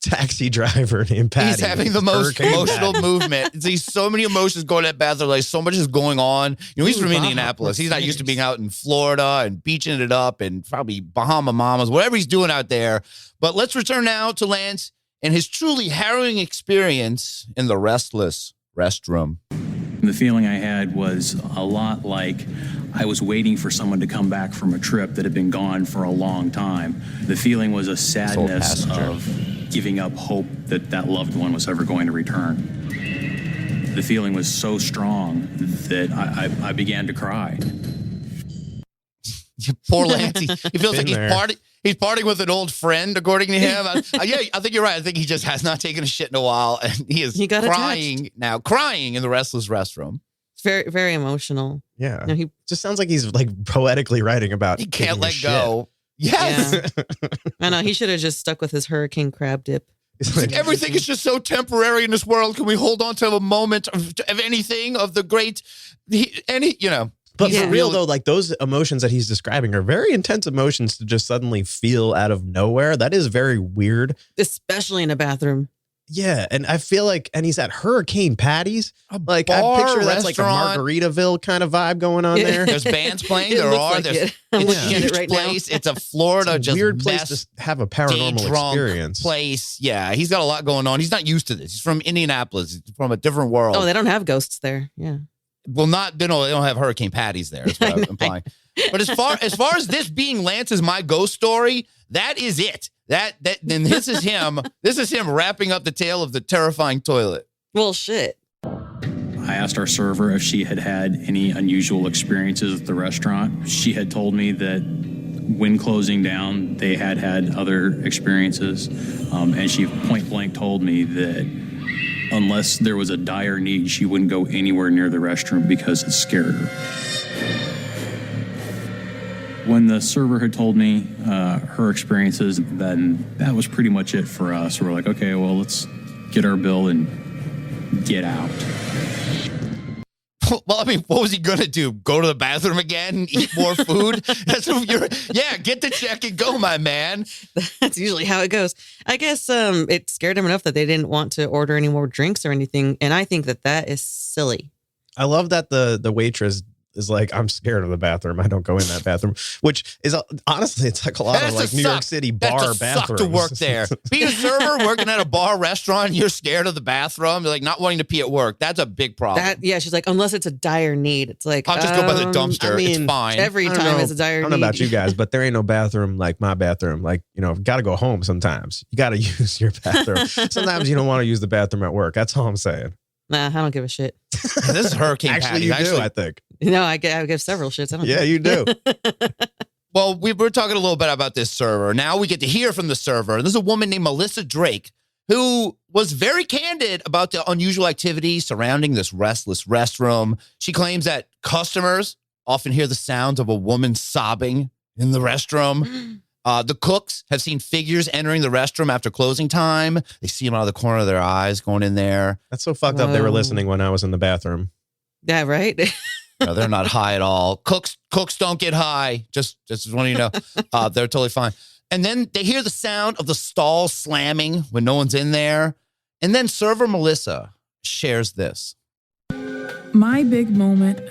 taxi driver named Patty. He's having the most emotional movement. There's so many emotions going at bathroom. Like so much is going on. He's from Indianapolis. He's not used to being out in Florida and beaching it up and probably Bahama Mamas, whatever he's doing out there. But let's return now to Lance and his truly harrowing experience in the restless restroom. The feeling I had was a lot like I was waiting for someone to come back from a trip that had been gone for a long time. The feeling was a sadness of giving up hope that that loved one was ever going to return. The feeling was so strong that I began to cry. Poor Lance. He feels like he's partying with an old friend, according to him. I think you're right. I think he just has not taken a shit in a while, and he is crying in the restless restroom. Very, very emotional. Yeah. No, he just sounds like he's like poetically writing about. He can't taking a let shit. go. Yes. Yeah. I know he should have just stuck with his hurricane crab dip. It's like, everything is just so temporary in this world. Can we hold on to a moment of anything of the great, But for real though, like those emotions that he's describing are very intense emotions to just suddenly feel out of nowhere. That is very weird. Especially in a bathroom. Yeah. And I feel like, and he's at Hurricane Patty's. Like I bar, picture that's like a restaurant. Margaritaville kind of vibe going on there. There's bands playing. It There looks are. like There's it. I'm it's a looking at it huge right now. place. It's a Florida, It's a just weird place best to have a day paranormal drunk experience. place. Yeah, he's got a lot going on. He's not used to this. He's from Indianapolis. He's from a different world. Oh, they don't have ghosts there. Yeah. Well, they don't have Hurricane Patty's there. Is what I'm implying. But as far as this being Lance's My Ghost story, that is it. Then this is him. This is him wrapping up the tale of the terrifying toilet. Well, shit. I asked our server if she had had any unusual experiences at the restaurant. She had told me that when closing down, they had other experiences. And she point blank told me that unless there was a dire need, she wouldn't go anywhere near the restroom because it scared her. When the server had told me her experiences, then that was pretty much it for us. We're like, okay, well, let's get our bill and get out. Well, I mean, what was he gonna do? Go to the bathroom again? Eat more food? That's what get the check and go, my man. That's usually how it goes. I guess it scared him enough that they didn't want to order any more drinks or anything. And I think that is silly. I love that the waitress is like, I'm scared of the bathroom. I don't go in that bathroom, which is honestly, it's like a lot of like New York City bar bathrooms. To work there. Being a server, working at a bar restaurant, you're scared of the bathroom. You're like not wanting to pee at work. That's a big problem. She's like, unless it's a dire need. It's like, I'll just go by the dumpster. I mean, it's fine. Every time it's a dire need. I don't know about you guys, but there ain't no bathroom like my bathroom. Like, got to go home sometimes. You got to use your bathroom. Sometimes you don't want to use the bathroom at work. That's all I'm saying. Nah, I don't give a shit. This is Hurricane Actually, Patty. you do, I think. No, I give several shits. I don't Yeah, care. you do. Well, we were talking a little bit about this server. Now we get to hear from the server. There's a woman named Melissa Drake who was very candid about the unusual activity surrounding this restless restroom. She claims that customers often hear the sounds of a woman sobbing in the restroom. The cooks have seen figures entering the restroom after closing time. They see them out of the corner of their eyes going in there. That's so fucked up. They were listening when I was in the bathroom. Yeah, right? No, they're not high at all. Cooks don't get high. Just want you to know. They're totally fine. And then they hear the sound of the stall slamming when no one's in there. And then server Melissa shares this. My big moment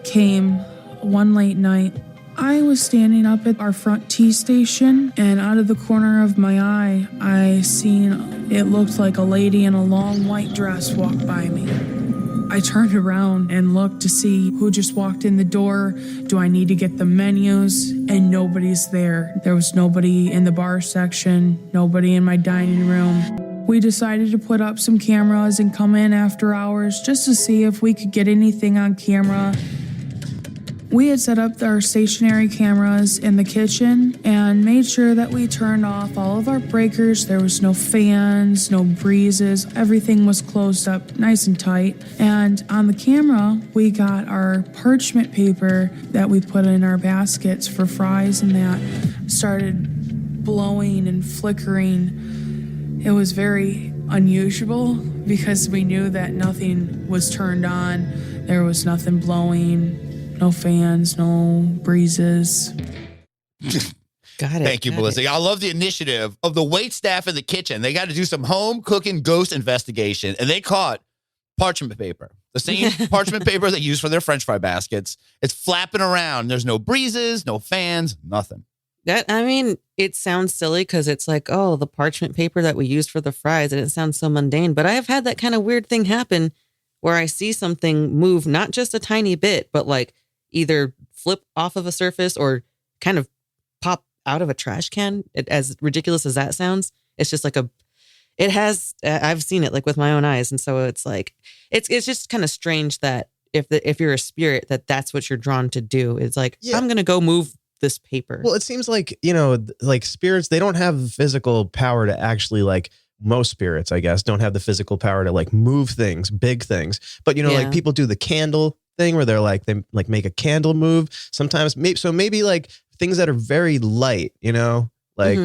came one late night. I was standing up at our front tea station, and out of the corner of my eye, I seen it looked like a lady in a long white dress walk by me. I turned around and looked to see who just walked in the door. Do I need to get the menus? And nobody's there. There was nobody in the bar section, nobody in my dining room. We decided to put up some cameras and come in after hours just to see if we could get anything on camera. We had set up our stationary cameras in the kitchen and made sure that we turned off all of our breakers. There was no fans, no breezes. Everything was closed up nice and tight. And on the camera, we got our parchment paper that we put in our baskets for fries, and that started blowing and flickering. It was very unusual because we knew that nothing was turned on. There was nothing blowing. No fans, no breezes. Got it. Thank you, Melissa. I love the initiative of the wait staff in the kitchen. They got to do some home cooking ghost investigation, and they caught parchment paper. The same parchment paper they use for their French fry baskets. It's flapping around. There's no breezes, no fans, nothing. It sounds silly because it's like, oh, the parchment paper that we used for the fries, and it sounds so mundane. But I have had that kind of weird thing happen where I see something move, not just a tiny bit, but like either flip off of a surface or kind of pop out of a trash can. As ridiculous as that sounds, it's just like I've seen it like with my own eyes. And so it's like, it's just kind of strange that if you're a spirit, that's what you're drawn to do. It's like, I'm going to go move this paper. Well, it seems like, like spirits, they don't have physical power to actually like, most spirits, I guess, don't have the physical power to like move things, big things. But, like people do the candle thing where they like make a candle move sometimes. Maybe like things that are very light, like,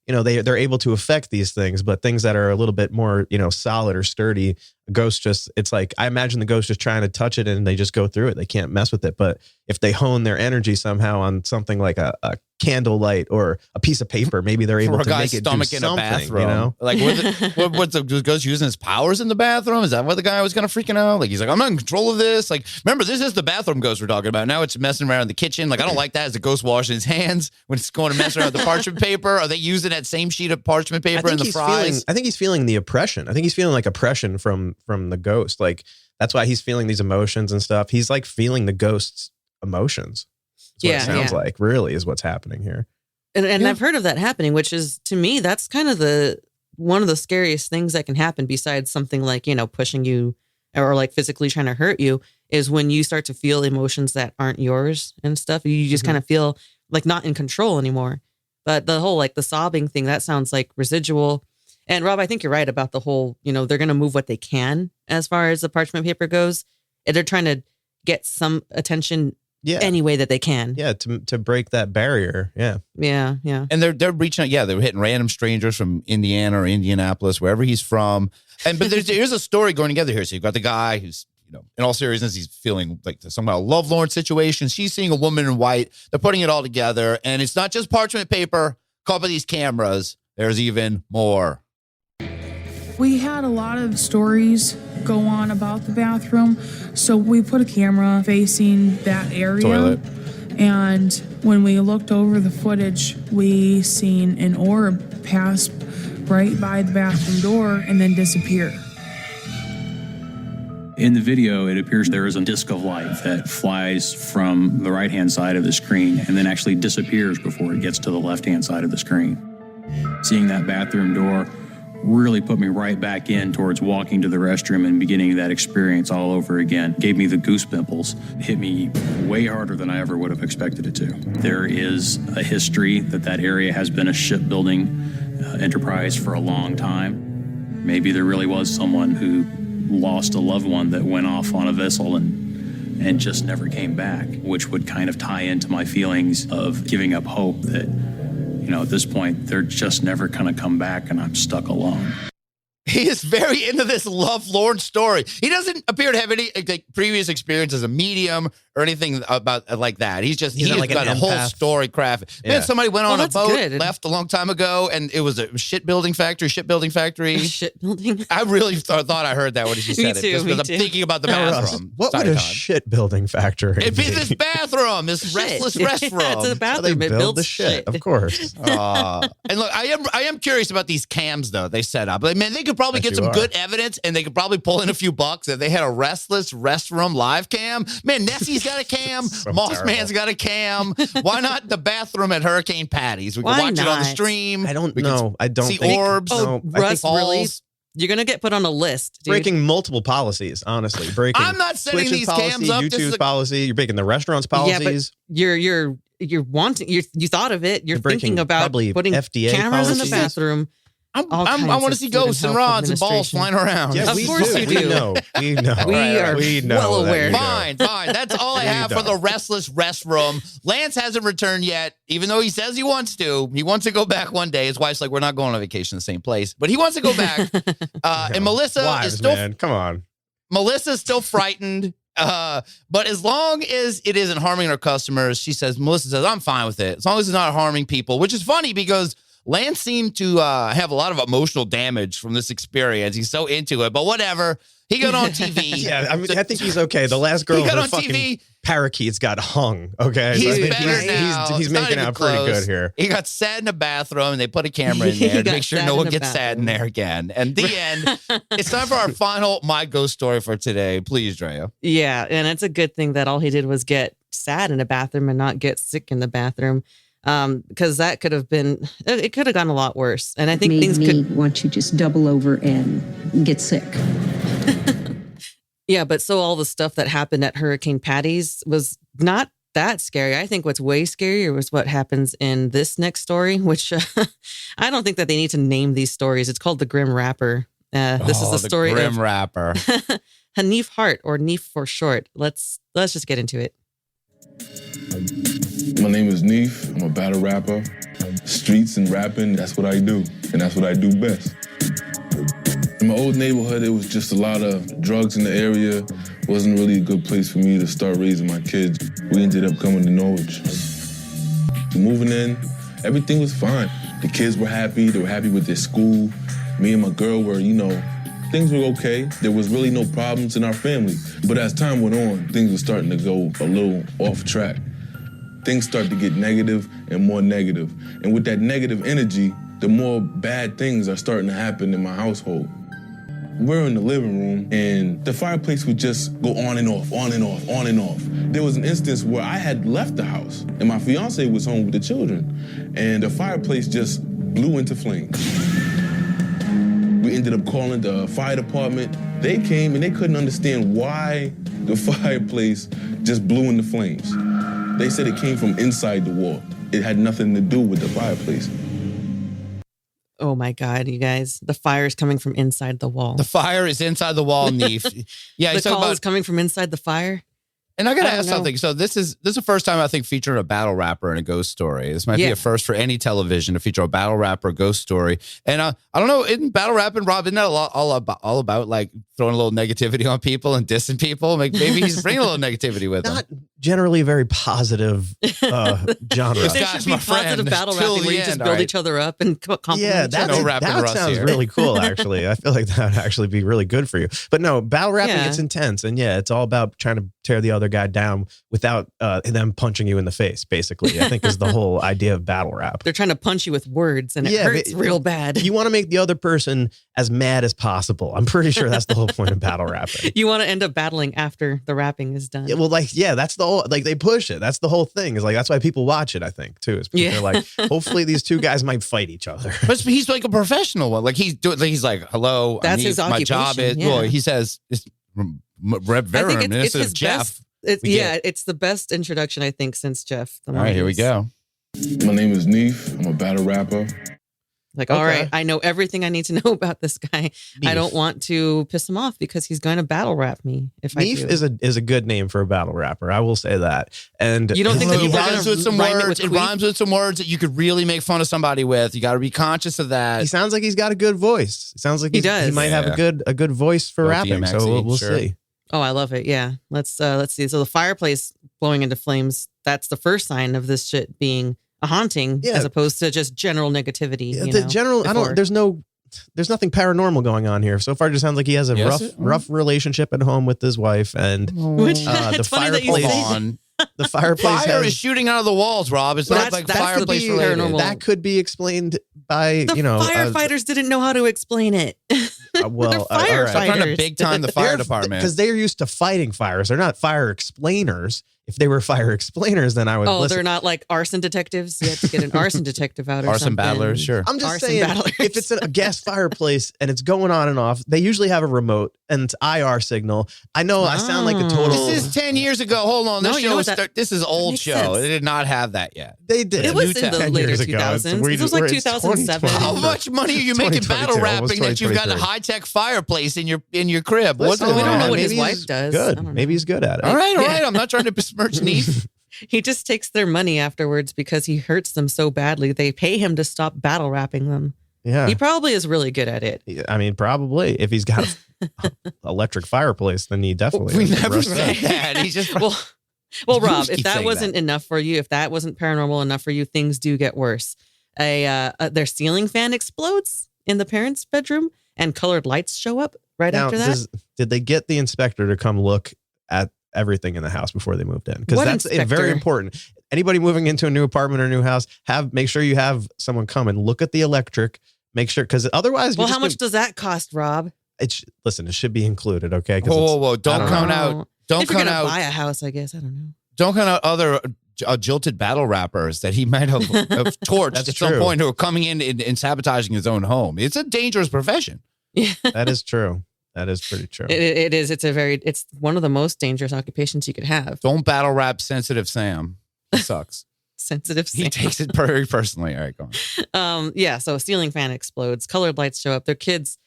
they're able to affect these things, but things that are a little bit more, solid or sturdy, a ghost it's like, I imagine the ghost just trying to touch it and they just go through it. They can't mess with it. But if they hone their energy somehow on something like a candle light or a piece of paper, maybe they're able to make it do something, in a bathroom. Like, what's the ghost using his powers in the bathroom? Is that what the guy was kind of freaking out? Like, he's like, I'm not in control of this. Like, remember, this is the bathroom ghost we're talking about. Now it's messing around in the kitchen. Like, I don't like that as the ghost washing his hands when it's going to mess around with the parchment paper. Are they using that same sheet of parchment paper in the fries? I think he's feeling the oppression. I think he's feeling like oppression from the ghost. Like, that's why he's feeling these emotions and stuff. He's like feeling the ghost's emotions. That's what it sounds like, really, is what's happening here. And I've heard of that happening, which is, to me, that's kind of one of the scariest things that can happen besides something like, pushing you or like physically trying to hurt you, is when you start to feel emotions that aren't yours and stuff. You just kind of feel like not in control anymore. But the whole, like the sobbing thing, that sounds like residual. And Rob, I think you're right about the whole, they're going to move what they can as far as the parchment paper goes. And they're trying to get some attention any way that they can. Yeah, to break that barrier. Yeah. And they're reaching out. Yeah, they're hitting random strangers from Indiana or Indianapolis, wherever he's from. But here's a story going together here. So you've got the guy who's, in all seriousness, he's feeling like some kind of lovelorn situation. She's seeing a woman in white. They're putting it all together. And it's not just parchment paper. Caught by these cameras. There's even more. We had a lot of stories go on about the bathroom, so we put a camera facing that area. Toilet. And when we looked over the footage, we seen an orb pass right by the bathroom door and then disappear. In the video, it appears there is a disc of light that flies from the right-hand side of the screen and then actually disappears before it gets to the left-hand side of the screen. Seeing that bathroom door really put me right back in towards walking to the restroom and beginning that experience all over again. Gave me the goose pimples. Hit me way harder than I ever would have expected it to. There is a history that area has been a shipbuilding enterprise for a long time. Maybe there really was someone who lost a loved one that went off on a vessel and just never came back, which would kind of tie into my feelings of giving up hope that, at this point, they're just never going to come back and I'm stuck alone. He is very into this lovelorn story. He doesn't appear to have any previous experience as a medium or anything about like that. He's like got a whole story crafted. Man, somebody went on a boat, left a long time ago, and it was a shipbuilding factory. Shipbuilding? I really thought I heard that when she said it. Just because I'm thinking about the bathroom. What would a shipbuilding factory It'd be this bathroom, this restless restroom. It's a bathroom. They build the shit, of course. And look, I am curious about these cams, though, they set up. Like, man, they could probably get some good evidence, and they could probably pull in a few bucks if they had a restless restroom live cam. Man, Nessie's got a cam. Moss Man's got a cam. Why not the bathroom at Hurricane Patty's? We can watch it on the stream. I don't know. I don't see think orbs. Oh, Russ, really? You're going to get put on a list, dude. Breaking multiple policies, honestly. I'm not setting Twitch's these policy, cams up. YouTube's policy. You're breaking the restaurant's policies. Yeah, but you're wanting, you thought of it. You're thinking about putting FDA cameras policies. in the bathroom. I want to see ghosts and rods and balls flying around. Yeah, of course you do. We know. We are well aware. Fine. That's all I have for the restless restroom. Lance hasn't returned yet, even though he says he wants to. He wants to go back one day. His wife's like, we're not going on vacation in the same place, but he wants to go back. And Melissa is still. Man. Come on. Melissa's still frightened. But as long as it isn't harming her customers, Melissa says, I'm fine with it. As long as it's not harming people, which is funny because Lance seemed to have a lot of emotional damage from this experience. He's so into it, but whatever. He got on TV. Yeah, I think he's okay. The last girl, her fucking TV. Parakeets got hung. Okay, he's better now. He's making out pretty good here. He got sad in the bathroom, and they put a camera in there to make sure no one gets sad in there again. And the end. It's time for our final My Ghost story for today. Please, Drea. Yeah, and it's a good thing that all he did was get sad in a bathroom and not get sick in the bathroom. Because that could have gone a lot worse. And I think things could want to just double over and get sick. Yeah, but so all the stuff that happened at Hurricane Patty's was not that scary. I think what's way scarier was what happens in this next story, which I don't think that they need to name these stories. It's called The Grim Rapper. This is the story Grim Rapper. Hanif Hart, or Neef for short. Let's just get into it. My name is Neef. I'm a battle rapper. Streets and rapping, that's what I do. And that's what I do best. In my old neighborhood, it was just a lot of drugs in the area. It wasn't really a good place for me to start raising my kids. We ended up coming to Norwich. Moving in, everything was fine. The kids were happy. They were happy with their school. Me and my girl were, things were okay. There was really no problems in our family. But as time went on, things were starting to go a little off track. Things started to get negative and more negative. And with that negative energy, the more bad things are starting to happen in my household. We're in the living room, and the fireplace would just go on and off, on and off, on and off. There was an instance where I had left the house, and my fiance was home with the children, and the fireplace just blew into flames. We ended up calling the fire department. They came, and they couldn't understand why the fireplace just blew into flames. They said it came from inside the wall. It had nothing to do with the fireplace. Oh my God, you guys. The fire is coming from inside the wall. The fire is inside the wall, Neef. Yeah, the call is coming from inside the fire. And I got to ask something. So this is the first time I think featuring a battle rapper in a ghost story. This might be a first for any television to feature a battle rapper ghost story. And I don't know, in battle rapping, Rob, isn't that all about like throwing a little negativity on people and dissing people? Like maybe he's bringing a little negativity with him. Not generally a very positive genre. There should be positive battle rapping where you just build each other up and compliment each other. That sounds really cool, actually. I feel like that would actually be really good for you. But no, battle rapping, it's intense. And it's all about trying to tear the other guy down without them punching you in the face, basically. I think is the whole idea of battle rap. They're trying to punch you with words and it hurts real bad. You want to make the other person as mad as possible. I'm pretty sure that's the whole point of battle rapping. You want to end up battling after the rapping is done. Yeah, well, that's the whole, they push it. That's the whole thing. Is that's why people watch it, I think, too. Is they're like, hopefully these two guys might fight each other. But he's like a professional one. Like he's like, hello, that's his occupation. My job is, well, he says, it's his Jeff. It's the best introduction, I think, since Jeff. All right, here we go. My name is Neef. I'm a battle rapper. Like, all right, I know everything I need to know about this guy. Neef. I don't want to piss him off because he's going to battle rap me. If Neef I do. is a good name for a battle rapper. I will say that. And you don't think that it rhymes with some words? It rhymes with some words that you could really make fun of somebody with. You got to be conscious of that. He sounds like he's got a good voice. It sounds like he does. He might have a good voice for rapping. DMX-y, so we'll see. Oh, I love it. Yeah. Let's see. So the fireplace blowing into flames, that's the first sign of this shit being a haunting as opposed to just general negativity. There's nothing paranormal going on here. So far, it just sounds like he has a rough relationship at home with his wife, and the fireplace. The fireplace is shooting out of the walls, Rob. It's not like fireplace related. That could be explained by firefighters didn't know how to explain it. Well, they're firefighters. They're trying to big time the fire department because they're used to fighting fires. They're not fire explainers. If they were fire explainers, then I would. Oh, they're not like arson detectives. You have to get an arson detective out or arson something. battlers, sure. I'm just saying, if it's a gas fireplace and it's going on and off, they usually have a remote and it's IR signal. I know I sound like a total. This is 10 years ago. Hold on, this is old show. Sense. They did not have that yet. They did. It was in the later 2000s. It was like 2007. How much money are you making battle rapping that you've got a high tech fireplace in your crib? We don't know what his wife does. Good. Maybe he's good at it. All right. I'm not trying to besmirch Neef. He just takes their money afterwards because he hurts them so badly. They pay him to stop battle rapping them. Yeah. He probably is really good at it. I mean, probably. If he's got an electric fireplace, then he definitely. We never said that. He just. Well, Rob, if that wasn't enough for you, if that wasn't paranormal enough for you, things do get worse. Their ceiling fan explodes in the parents' bedroom and colored lights show up after that. Did they get the inspector to come look at everything in the house before they moved in? Because that's very important. Anybody moving into a new apartment or new house, make sure you have someone come and look at the electric. Make sure, because otherwise, how much does that cost, Rob? It should be included, okay? Whoa! Don't count out. Don't if you're count gonna out. Buy a house, I guess. I don't know. Don't count out other jilted battle rappers that he might have torched at some point who are coming in and sabotaging his own home. It's a dangerous profession. Yeah, that is true. That is pretty true. It is. It's one of the most dangerous occupations you could have. Don't battle rap sensitive Sam. He sucks. Sensitive Sam. He takes it very personally. All right, go on. So a ceiling fan explodes. Colored lights show up. Their kids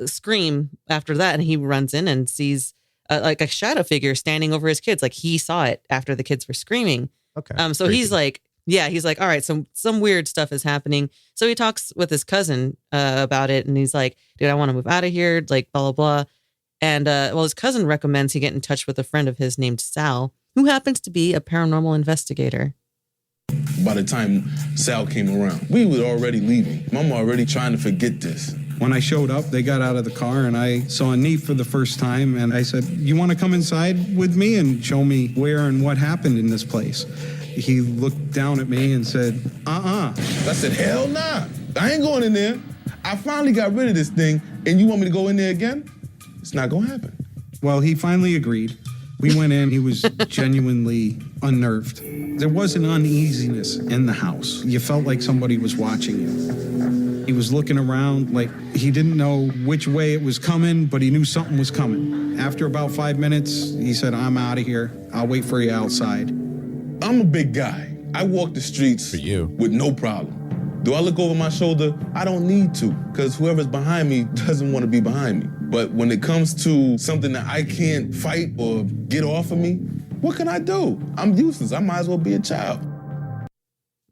scream after that, and he runs in and sees like a shadow figure standing over his kids. Like he saw it after the kids were screaming. Okay. So he's like, he's like, all right, some weird stuff is happening. So he talks with his cousin about it, and he's like, dude, I want to move out of here, like blah, blah, blah. And his cousin recommends he get in touch with a friend of his named Sal, who happens to be a paranormal investigator. By the time Sal came around, we were already leaving. Mama already trying to forget this. When I showed up, they got out of the car and I saw Neef for the first time. And I said, you want to come inside with me and show me where and what happened in this place? He looked down at me and said, I said, hell nah. I ain't going in there. I finally got rid of this thing and you want me to go in there again? It's not going to happen. Well, he finally agreed. We went in. He was genuinely unnerved. There was an uneasiness in the house. You felt like somebody was watching you. He was looking around like he didn't know which way it was coming, but he knew something was coming. After about 5 minutes, he said, I'm out of here. I'll wait for you outside. I'm a big guy. I walk the streets with no problem. Do I look over my shoulder? I don't need to, because whoever's behind me doesn't want to be behind me. But when it comes to something that I can't fight or get off of me, what can I do? I'm useless. I might as well be a child.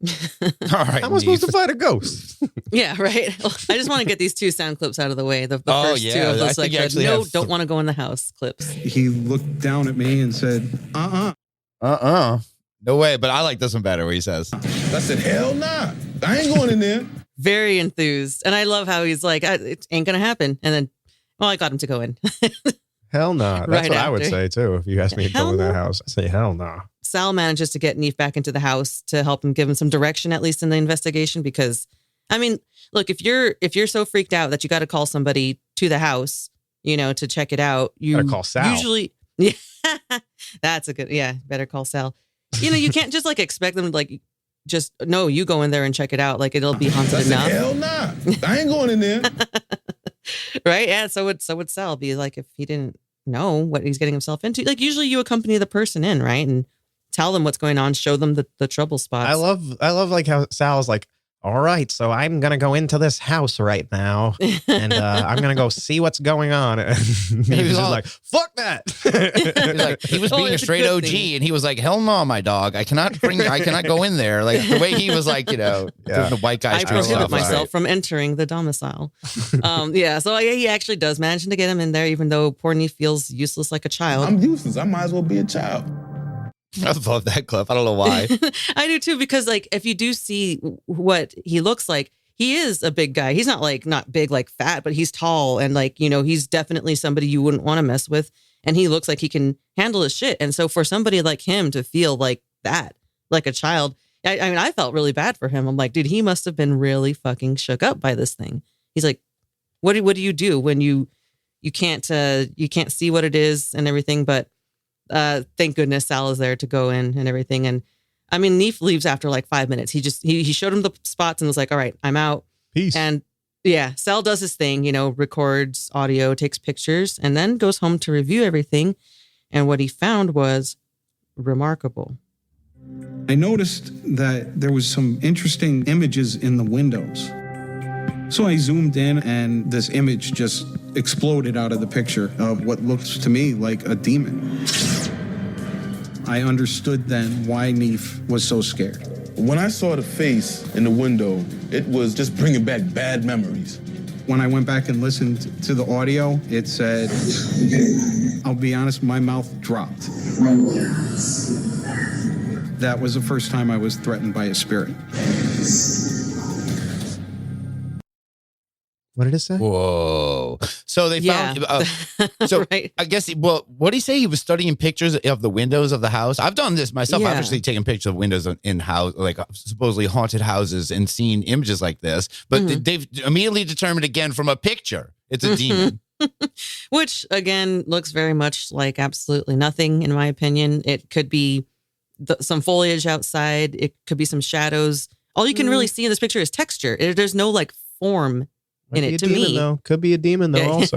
All right. How am I supposed to fight a ghost? Yeah, right. I just want to get these 2 sound clips out of the way. The first 2 of those, like, don't want to go in the house clips. He looked down at me and said, No way, but I like this one better where he says, I said, hell nah. I ain't going in there. Very enthused. And I love how he's like, it ain't going to happen. And then, I got him to go in. Hell no. That's Right what I would after. say too. If you asked me to go in that house, I'd say hell no. Sal manages to get Neef back into the house to help him, give him some direction, at least in the investigation. Because, I mean, look, if you're so freaked out that you got to call somebody to the house, to check it out, you better call Sal. Usually, that's a good, better call Sal. You can't just like expect them to like, just, no, you go in there and check it out. Like it'll be haunted enough. Hell nah. I ain't going in there. Right? Yeah. So would Sal be like, if he didn't know what he's getting himself into. Like usually you accompany the person in, right? And tell them what's going on, show them the trouble spots. I love like how Sal's like, all right, so I'm going to go into this house right now and I'm going to go see what's going on. And he was just like, fuck that. He was being a straight OG and he was like, hell no, my dog. I cannot go in there. Like the way he was like, the white guys. I prohibit myself from entering the domicile. So he actually does manage to get him in there, even though poor Neef feels useless like a child. I'm useless. I might as well be a child. I love that clip. I don't know why. I do too, because like if you do see what he looks like, he is a big guy. He's not big like fat, but he's tall and like, he's definitely somebody you wouldn't want to mess with. And he looks like he can handle his shit. And so for somebody like him to feel like that, like a child, I mean, I felt really bad for him. I'm like, dude, he must have been really fucking shook up by this thing. He's like, what do you do when you can't see what it is and everything, but thank goodness Sal is there to go in and everything. And I mean, Neef leaves after like 5 minutes. He showed him the spots and was like, all right, I'm out. Peace. And Sal does his thing, records audio, takes pictures, and then goes home to review everything. And what he found was remarkable. I noticed that there was some interesting images in the windows. So I zoomed in and this image just exploded out of the picture of what looks to me like a demon. I understood then why Neef was so scared. When I saw the face in the window, it was just bringing back bad memories. When I went back and listened to the audio, it said, I'll be honest, my mouth dropped. That was the first time I was threatened by a spirit. What did it say? Whoa. So they found, right. I guess, what did he say? He was studying pictures of the windows of the house. I've done this myself. I've actually taken pictures of windows in house, like supposedly haunted houses and seen images like this, but they've immediately determined again from a picture, it's a demon. Which again, looks very much like absolutely nothing in my opinion. It could be some foliage outside. It could be some shadows. All you can really see in this picture is texture. There's no like form in it to me. Though. Could be a demon though also.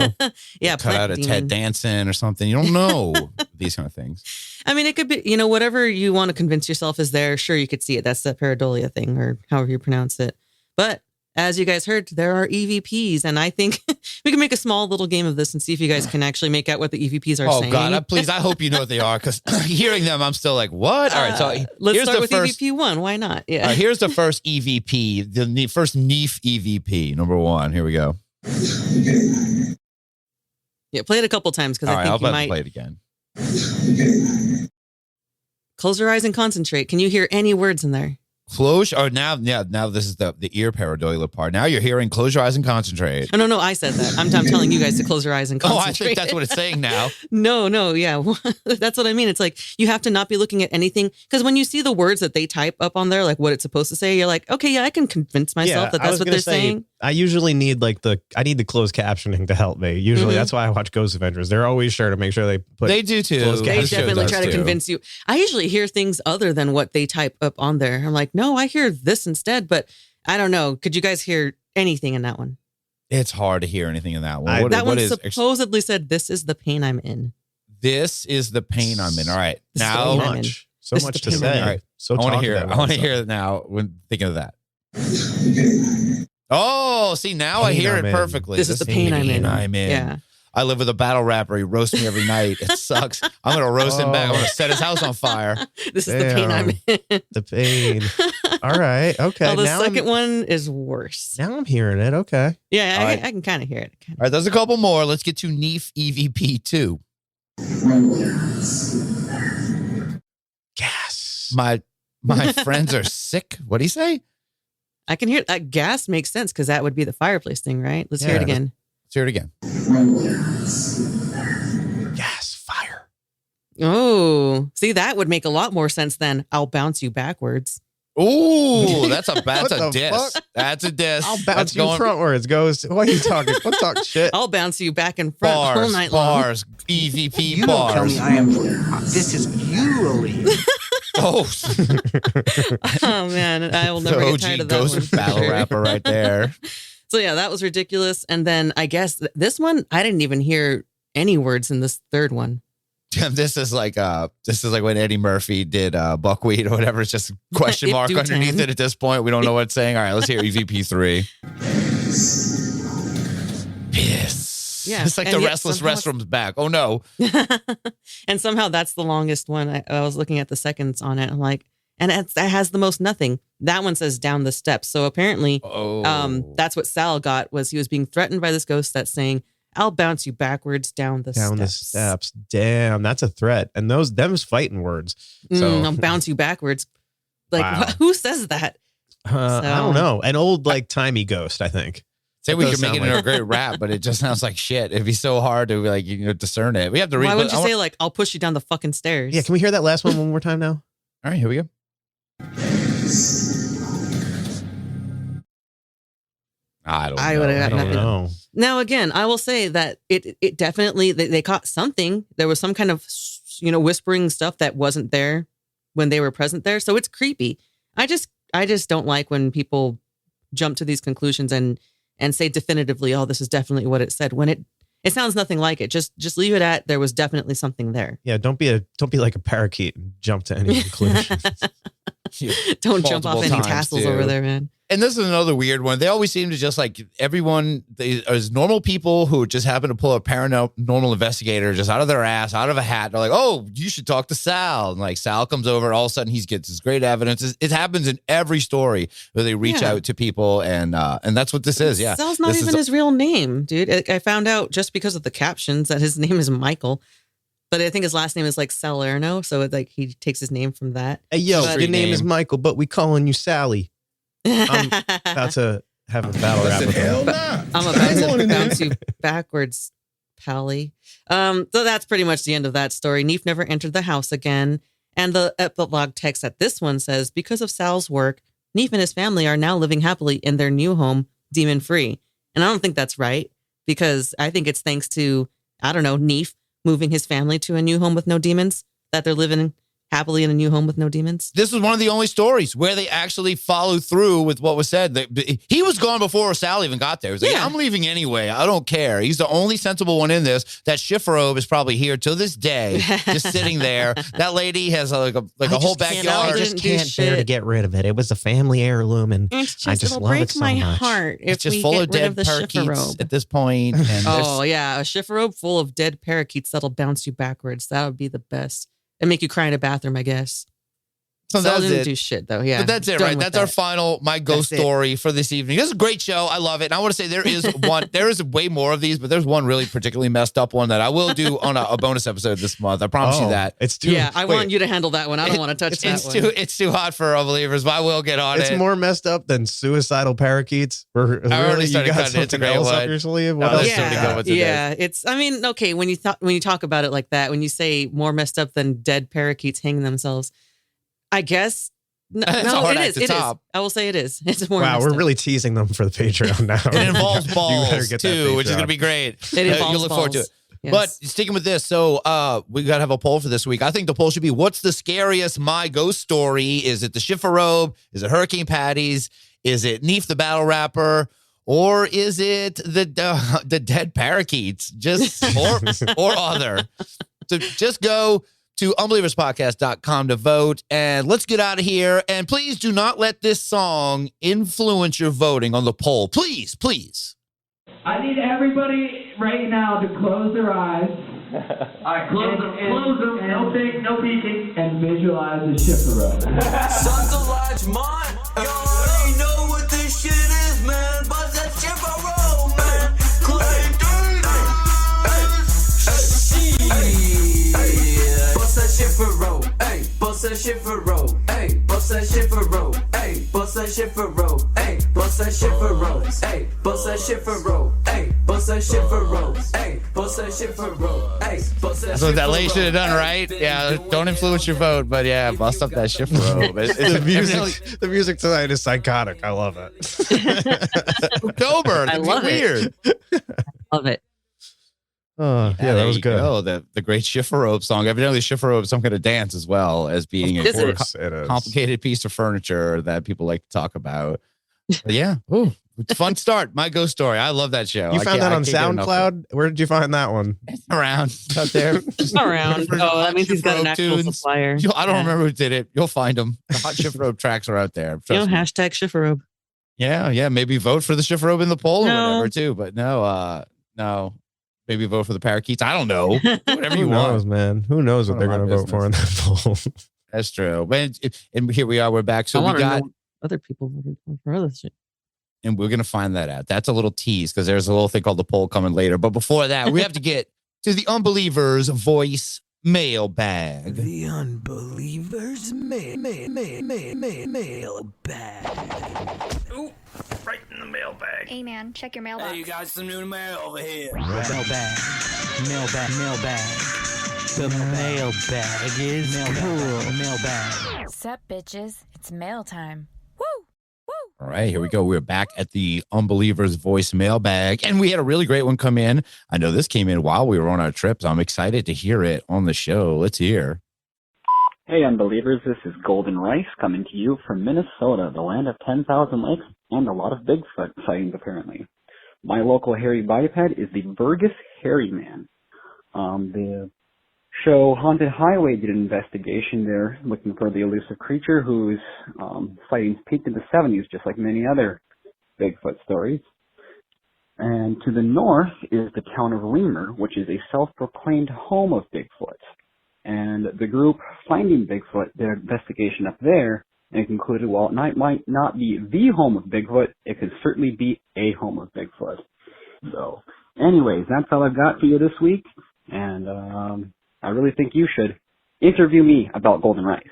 Yeah. Cut out a Ted Danson or something. You don't know these kind of things. I mean, it could be, whatever you want to convince yourself is there. Sure, you could see it. That's the pareidolia thing or however you pronounce it. But as you guys heard, there are EVPs, and I think we can make a small little game of this and see if you guys can actually make out what the EVPs are saying. Oh God, please! I hope you know what they are, because hearing them, I'm still like, what? All right, so let's here's start the with first, EVP 1. Why not? Yeah. All right, here's the first EVP, the first NEEF EVP, number 1. Here we go. Yeah, play it a couple times because I think you might play it again. Close your eyes and concentrate. Can you hear any words in there? Close. Or now this is the ear pareidolia part. Now you're hearing. Close your eyes and concentrate. Oh, no, I said that. I'm telling you guys to close your eyes and concentrate. Oh, I think that's what it's saying now. No, yeah, that's what I mean. It's like you have to not be looking at anything, because when you see the words that they type up on there, like what it's supposed to say, you're like, okay, yeah, I can convince myself that that's what they're saying. I usually need I need the closed captioning to help me. Usually that's why I watch Ghost Adventures. They're always sure to make sure they put. They do too. They definitely try to convince you. I usually hear things other than what they type up on there. I'm like, no, I hear this instead, but I don't know. Could you guys hear anything in that one? It's hard to hear anything in that one. That one supposedly said, "This is the pain I'm in." This is the pain I'm in. All right, now so much to say. All right, so I want to hear. I want to hear it now when thinking of that. Oh, see, now I hear it perfectly. This is the pain I'm in. Yeah. I live with a battle rapper. He roasts me every night. It sucks. I'm going to roast him back. I'm going to set his house on fire. This is the pain I'm in. The pain. All right. Okay. Oh, the second one is worse. Now I'm hearing it. Okay. Yeah, I can kind of hear it. All right. There's a couple more. Let's get to NEEF EVP 2. Gas. My friends are sick. What'd he say? I can hear that. Gas makes sense because that would be the fireplace thing, right? Let's hear it again. Let's hear it again. Gas, fire. Oh, see, that would make a lot more sense than "I'll bounce you backwards." Ooh, that's a diss. Fuck? That's a diss. I'll bounce you frontwards. Goes. What are you talking? What talk shit? I'll bounce you back and front all night bars, long. EVP you bars. Don't tell me I am. This is UNLEARN. Oh. Oh man, I will never get tired of that Ghost one. battle rapper right there. So yeah, that was ridiculous. And then I guess this one, I didn't even hear any words in this third one. This is like when Eddie Murphy did buckwheat or whatever. It's just a question mark underneath it at this point. We don't know what it's saying. All right, let's hear EVP 3. Piss. Yeah, It's like the restless restroom's back. Oh no. And somehow that's the longest one. I was looking at the seconds on it. I'm like, and it has the most nothing. That one says down the steps. So apparently, that's what Sal got, was he was being threatened by this ghost that's saying, "I'll bounce you backwards down the steps." Damn, that's a threat. And them's fighting words. So I'll bounce you backwards. Like, Wow. who says that? I don't know. An old timey ghost, I think. Say we could make it into a great rap, but it just sounds like shit. It'd be so hard to discern it. We have to read. Why wouldn't you say "I'll push you down the fucking stairs"? Yeah, can we hear that last one more time now? All right, here we go. I don't know. Now, again, I will say that it definitely, they caught something. There was some kind of, whispering stuff that wasn't there when they were present there. So it's creepy. I just don't like when people jump to these conclusions and say definitively, "Oh, this is definitely what it said," when it sounds nothing like it. Just leave it at, there was definitely something there. Yeah, don't be like a parakeet and jump to any conclusions. Don't jump off any castles over there, man. And this is another weird one. They always seem to just everyone is normal people who just happen to pull a paranormal investigator just out of their ass, out of a hat. They're like, "Oh, you should talk to Sal." And Sal comes over, and all of a sudden he gets this great evidence. It happens in every story where they reach out to people, and that's what this is. Yeah, Sal's not even his real name, dude. I found out just because of the captions that his name is Michael. But I think his last name is Salerno, so he takes his name from that. Hey, yo, your name is Michael, but we calling you Sally. I'm about to have a battle rap with him. I'm about to bounce you backwards, Pally. So that's pretty much the end of that story. Neef never entered the house again. And the epilogue text at this one says, because of Sal's work, Neef and his family are now living happily in their new home, demon-free. And I don't think that's right, because I think it's thanks to, Neef moving his family to a new home with no demons, that they're living happily in a new home with no demons. This was one of the only stories where they actually follow through with what was said. He was gone before Sal even got there. He was like, I'm leaving anyway. I don't care. He's the only sensible one in this. That Schifferobe is probably here till this day, just sitting there. That lady has like a whole backyard. I just can't bear to get rid of it. It was a family heirloom, and I just love it so much. Heart if it's just we full get of rid dead of the parakeets Schifferobe. at this point. And a Schifferobe full of dead parakeets that'll bounce you backwards. That would be the best. And make you cry in a bathroom, I guess. So Sal that's didn't it. do shit though. Yeah, But that's it, Done right? with That's our that. final My Ghost That's it. story for this evening. This is a great show. I love it. And I want to say there is one, there is way more of these, but there's one really particularly messed up one that I will do on a bonus episode this month. I promise you that. It's too. I want you to handle that one. I don't want to touch that one. It's too hot for Unbelievers, but I will get on It's it. more messed up than suicidal parakeets. I already started you got cutting it. It's a something great else one. up your sleeve? What No, else? there's so many good ones in there. It's. I mean, okay. When you talk about it like that, when you say more messed up than dead parakeets hanging themselves, I guess. No, That's a hard act to it is. top. I will say it is. It's more. Wow, messed we're up. really teasing them for the Patreon now. It involves You better balls get that too, which is Patreon. going to be great. It involves You'll look forward to it. balls. Yes. But sticking with this, so we got to have a poll for this week. I think the poll should be, what's the scariest My Ghost story? Is it the Schifferobe? Is it Hurricane Patty's? Is it Neef the Battle Rapper? Or is it the dead parakeets? Just or other. So just go to unbelieverspodcast.com to vote, and let's get out of here. And please do not let this song influence your voting on the poll. Please, please. I need everybody right now to close their eyes. All right, close them. No peeking. And visualize the Schifferobe. Sons of large mine. You already know what this shit is, man. Bust that Schifferobe, man. Bust that Schifferobe, ayy. Bust that Schifferobe, ayy. Bust that Schifferobe, ayy. Bust that Schifferobe, ayy. Bust that Schifferobe, ayy. Bust that Schifferobe, ayy. Bust that Schifferobe, ayy. Bust that Schifferobe, ayy. Bust that. That's what that lady should have done, right? Yeah, don't influence your vote, but yeah, bust up that Schifferobe. The music tonight is psychotic. I love it. October. I love weird. Love it. Yeah, that was good. Oh, the great Schifferobe song. Evidently, Schifferobe is some kind of dance as well as being Of a course it is. complicated piece of furniture that people like to talk about. But yeah, it's a fun start. My Ghost Story. I love that show. You found that on I can't get enough of SoundCloud? Where did you find that one? it. Around out there. Around. Oh, that means he's got an actual tunes. supplier. I don't remember who did it. You'll find them. The hot Schifferobe tracks are out there. Trust me. Hashtag Schifferobe. Yeah. Maybe vote for the Schifferobe in the poll or No. whatever too. But no. Maybe vote for the parakeets. I don't know. Do whatever you Who want. knows, man? Who knows what None they're of going my to vote for in that poll? That's true. And here we are. We're back. So I we want to got, know other people voted for other shit. and we're going to find that out. That's a little tease because there's a little thing called the poll coming later. But before that, we have to get to the Unbelievers voice mailbag. The Unbelievers mailbag. Ooh, right in the mailbag. Hey man, check your mailbox. Hey, you got some new mail over here. Mailbag. The mailbag is cool. Mailbag. Sup, bitches? It's mail time. All right, here we go. We're back at the Unbelievers voice mailbag, and we had a really great one come in. I know this came in while we were on our trip, so I'm excited to hear it on the show. Let's hear. Hey, Unbelievers. This is Golden Rice coming to you from Minnesota, the land of 10,000 lakes and a lot of Bigfoot sightings, apparently. My local hairy biped is the Burgess Hairy Man. The show Haunted Highway did an investigation there looking for the elusive creature whose sightings peaked in the 70s, just like many other Bigfoot stories. And to the north is the town of Lemur, which is a self-proclaimed home of Bigfoot. And the group Finding Bigfoot did an investigation up there and concluded, while it might not be the home of Bigfoot, it could certainly be a home of Bigfoot. So, anyways, that's all I've got for you this week. And I really think you should interview me about Golden Rice.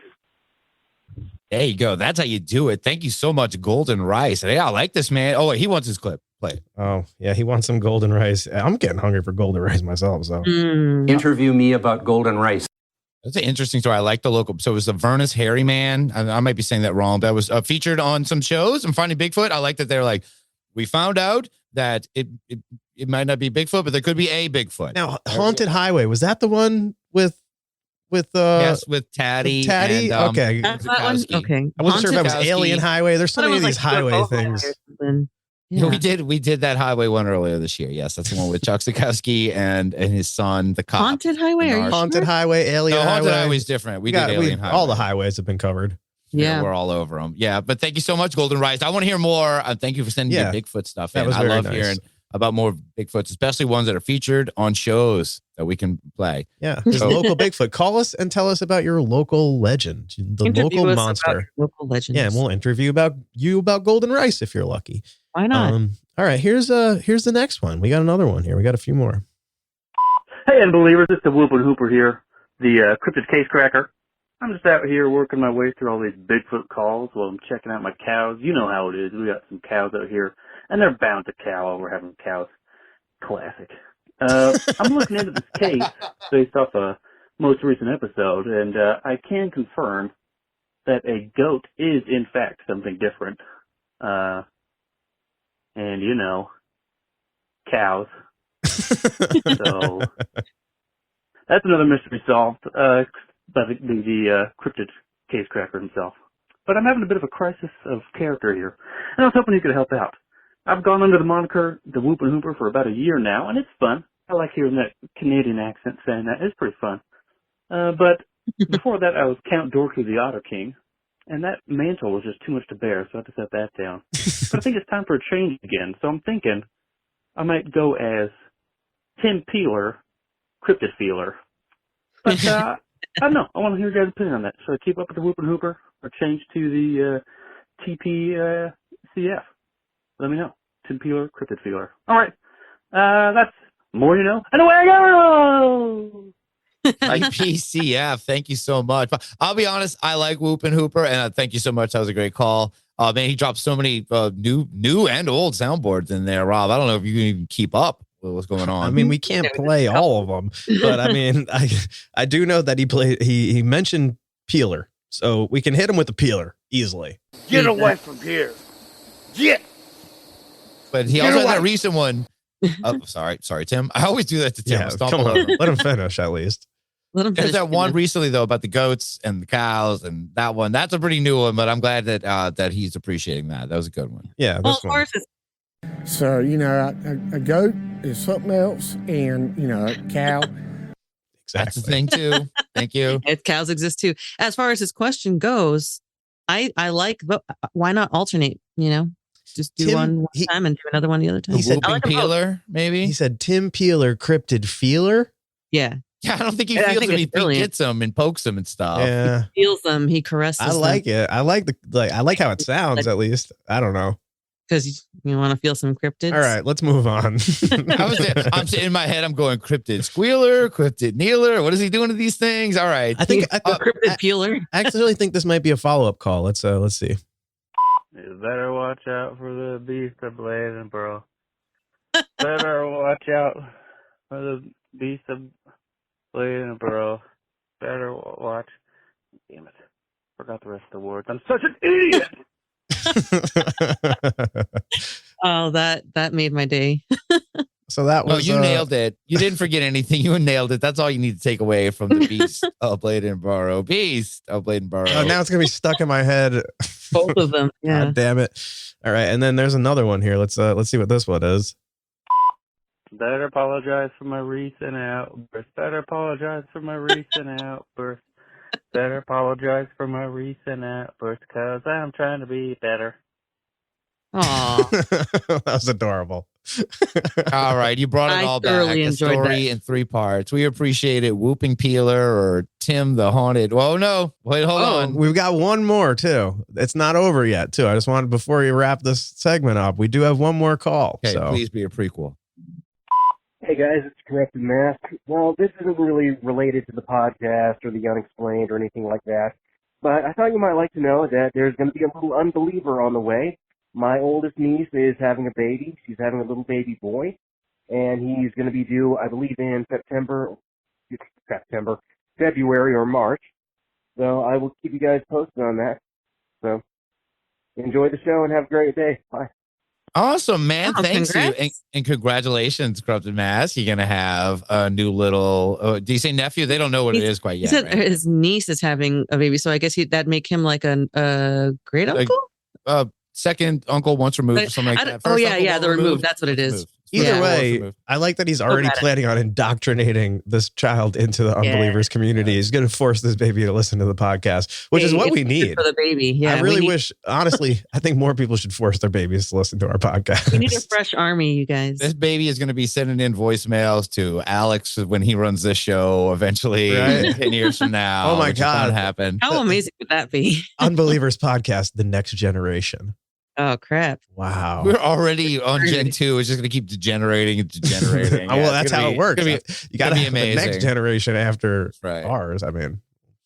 There you go. That's how you do it. Thank you so much, Golden Rice. Hey, I like this, man. Oh, wait, he wants his clip. Play it. Oh, yeah, he wants some Golden Rice. I'm getting hungry for Golden Rice myself. So Interview me about Golden Rice. That's an interesting story. I like the local. So it was the Vernus Hairy Man. I might be saying that wrong, but it was featured on some shows. I'm Finding Bigfoot. I like that they're like, we found out that it might not be Bigfoot, but there could be a Bigfoot. Now, Haunted Highway, was that the one with with yes, with Taddy. Taddy? And, Okay. Okay. I wasn't sure if that was Haunted Alien Kowski. Highway. There's so I thought it many of was these like highway UFO things. or something. Yeah, Yeah. we did that highway one earlier this year. Yes, that's the one with Chuck Sikowski and his son, the cop. Haunted Highway? Are you Haunted sure? Highway, Alien No, Haunted Highway. Highway is different. We did Alien Highway. All the highways have been covered. Yeah. We're all over them. Yeah, but thank you so much, Golden Rice. I want to hear more. Thank you for sending your Bigfoot stuff That in. was I very love nice. hearing about more Bigfoots, especially ones that are featured on shows that we can play. Yeah, there's So- local Bigfoot. Call us and tell us about your local legend, the Interview local us about monster. local legends. Yeah, and we'll interview about Golden Rice if you're lucky. Why not? All right, here's the next one. We got another one here. We got a few more. Hey, Unbelievers, it's the Whoopin' Hooper here, the cryptid case cracker. I'm just out here working my way through all these Bigfoot calls while I'm checking out my cows. You know how it is. We got some cows out here, and they're bound to cow while we're having cows. Classic. I'm looking into this case based off a most recent episode, and I can confirm that a goat is, in fact, something different. And, you know, cows. So that's another mystery solved by the cryptid case cracker himself. But I'm having a bit of a crisis of character here, and I was hoping you could help out. I've gone under the moniker the Whoopin' Hooper for about a year now, and it's fun. I like hearing that Canadian accent saying that. It's pretty fun. But before that, I was Count Dorky the Otter King, and that mantle was just too much to bear, so I had to set that down. But I think it's time for a change again, so I'm thinking I might go as Tim Peeler, Cryptid Feeler. But I don't know. I want to hear your guys' opinion on that. Should I keep up with the Whoopin' Hooper or change to the TPCF? Let me know. Tim Peeler, Cryptid Feeler. All right. That's more you know. And away I go! IPCF, thank you so much. I'll be honest, I like Whoopin' Hooper, and thank you so much. That was a great call. Man, he dropped so many new and old soundboards in there, Rob. I don't know if you can even keep up with what's going on. I mean, we can't play all of them, but I mean, I do know that he mentioned Peeler, so we can hit him with the Peeler easily. Get away from here. Get. But he also had that recent one. Oh, sorry, Tim. I always do that to Tim. Yeah, come on, let him finish at least. Let him There's finish. that one recently though about the goats and the cows, and that one. That's a pretty new one, but I'm glad that that he's appreciating that. That was a good one. Yeah. Well, horses. So, you know, a goat is something else, and, you know, a cow. That's the thing too. Thank you. Cows exist too. As far as his question goes, I like, but why not alternate? You know, just do one time and do another one the other time. He said I like them both. Peeler, maybe. He said Tim Peeler, Cryptid Feeler. Yeah. Yeah, I don't think he I feels think them. it's He brilliant. gets them and pokes them and stuff. Yeah, He feels them. He caresses. I like it. I like I like how it sounds. At least I don't know. Because you want to feel some cryptids. All right, let's move on. I'm sitting in my head. I'm going cryptid squealer, cryptid kneeler. What is he doing to these things? All right. I think cryptid peeler. I actually think this might be a follow-up call. Let's see. You better watch out for the beast of blazing, bro. Better watch out for the beast of blazing, bro. Better watch. Damn it. Forgot the rest of the words. I'm such an idiot! Oh, that made my day. So that was. No, you nailed it. You didn't forget anything. You nailed it. That's all you need to take away from the beast of Bladenboro. Beast of Bladenboro. Oh, now it's gonna be stuck in my head. Both of them. Yeah. God damn it! All right, and then there's another one here. Let's see what this one is. Better apologize for my recent outburst. Better apologize for my recent outburst. Better apologize for my recent outburst, because I'm trying to be better. Aw. That was adorable. All right, you brought it I all back. thoroughly A enjoyed story that. in 3 parts. We appreciate it. Whooping Peeler or Tim the Haunted. Well, no, wait, hold on. We've got one more too. It's not over yet too. I just wanted, before we wrap this segment up, we do have one more call. Okay, so please be a prequel. Hey guys, it's Corrupted Mask. Well, this isn't really related to the podcast or the Unexplained or anything like that, but I thought you might like to know that there's going to be a little unbeliever on the way. My oldest niece is having a baby. She's having a little baby boy, and he's going to be due, I believe, in February or March. So I will keep you guys posted on that. So enjoy the show and have a great day. Bye. Awesome, man. Oh, Thanks congrats. you. And congratulations, Corrupted Mass. You're going to have a new little, do you say nephew? They don't know what it is quite He yet, said right? his niece is having a baby, so I guess that'd make him like a great uncle. Second uncle once removed or something like that. Oh First yeah, uncle yeah, once the removed. That's what it is. Either way, I like that he's already planning on indoctrinating this child into the Unbelievers community. He's going to force this baby to listen to the podcast, which is what we need for the baby. Yeah, I really wish, honestly, I think more people should force their babies to listen to our podcast. We need a fresh army, you guys. This baby is going to be sending in voicemails to Alex when he runs this show eventually, Right? 10 years from now. Oh my which is gonna God. happen. How amazing would that be? Unbelievers podcast, the next generation. Oh crap! Wow. We're already on Gen 2. It's just going to keep degenerating and degenerating. Oh, well, that's how it works. You got to be have the amazing. next generation after Right. ours. I mean,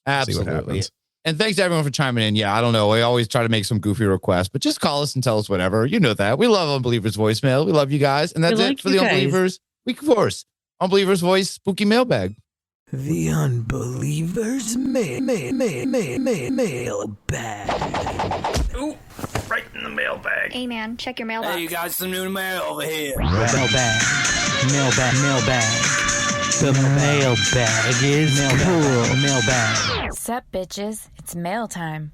Absolutely. see what happens. And thanks to everyone for chiming in. Yeah, I don't know. We always try to make some goofy requests, but just call us and tell us whatever. You know that. We love Unbelievers voicemail. We love you guys. And that's it for the Unbelievers Week of Force. Unbelievers voice spooky mailbag. The Unbelievers mailbag. Ooh, right in the mailbag. Hey man, check your mailbox. Hey, you got some new mail over here. Mailbag. The mailbag is cool. Mailbag. Sup, bitches? It's mail time.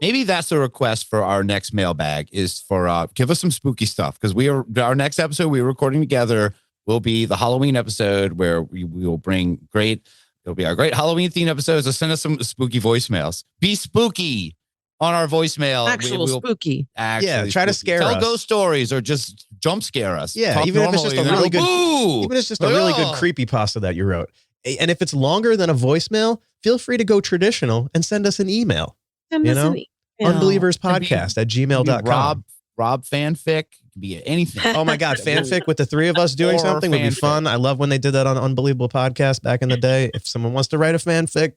Maybe that's the request for our next mailbag is for give us some spooky stuff because our next episode we're recording together will be the Halloween episode where we will bring it'll be our great Halloween themed episodes. So send us some spooky voicemails. Be spooky on our voicemail. Actual spooky. Yeah, try to scare us. Tell ghost stories or just jump scare us. Yeah, Talk even if it's just a really good, boo! even if it's just a really good creepypasta that you wrote. And if it's longer than a voicemail, feel free to go traditional and send us an email. Unbelieverspodcast@gmail.com. Rob fanfic. It can be anything. Oh my God, fanfic with the three of us doing Horror something would be fanfic. fun. I love when they did that on Unbelievable Podcast back in the day. If someone wants to write a fanfic,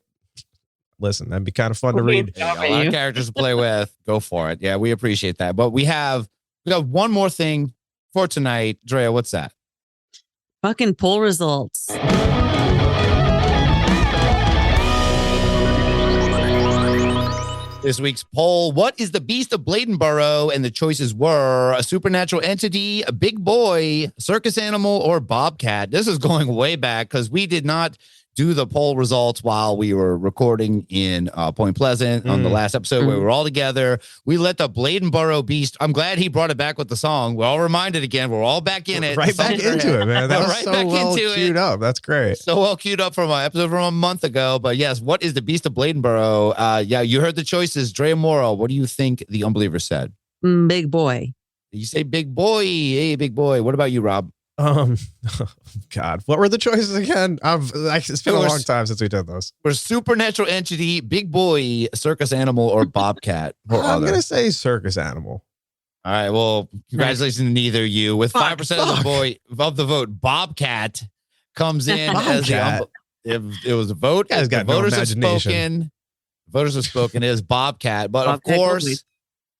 listen, that'd be kind of fun to read. A lot of characters to play with. Go for it. Yeah, we appreciate that. But we got one more thing for tonight. Drea, what's that? Fucking poll results. This week's poll, what is the beast of Bladenboro? And the choices were a supernatural entity, a big boy, circus animal, or bobcat. This is going way back because we did not do the poll results while we were recording in Point Pleasant on the last episode where we were all together. We let the Bladenboro beast, I'm glad he brought it back with the song. We're all reminded again. We're all back in it. Right back into it, man. That was Right so back well into queued up. That's great. So well queued up from my episode from a month ago. But yes, what is the beast of Bladenboro? Yeah, you heard the choices. Drea Mora, what do you think the Unbeliever said? Big boy. You say big boy. Hey, big boy. What about you, Rob? God, what were the choices again? It's been a long time since we did those. For supernatural entity, big boy, circus animal, or bobcat. I'm going to say circus animal. All right. Well, congratulations to neither of you. With 5% of the vote, bobcat comes in as the it was a vote. You guys got the no voters have imagination. spoken. Voters have spoken is bobcat, but Bobcat of course, Goldie.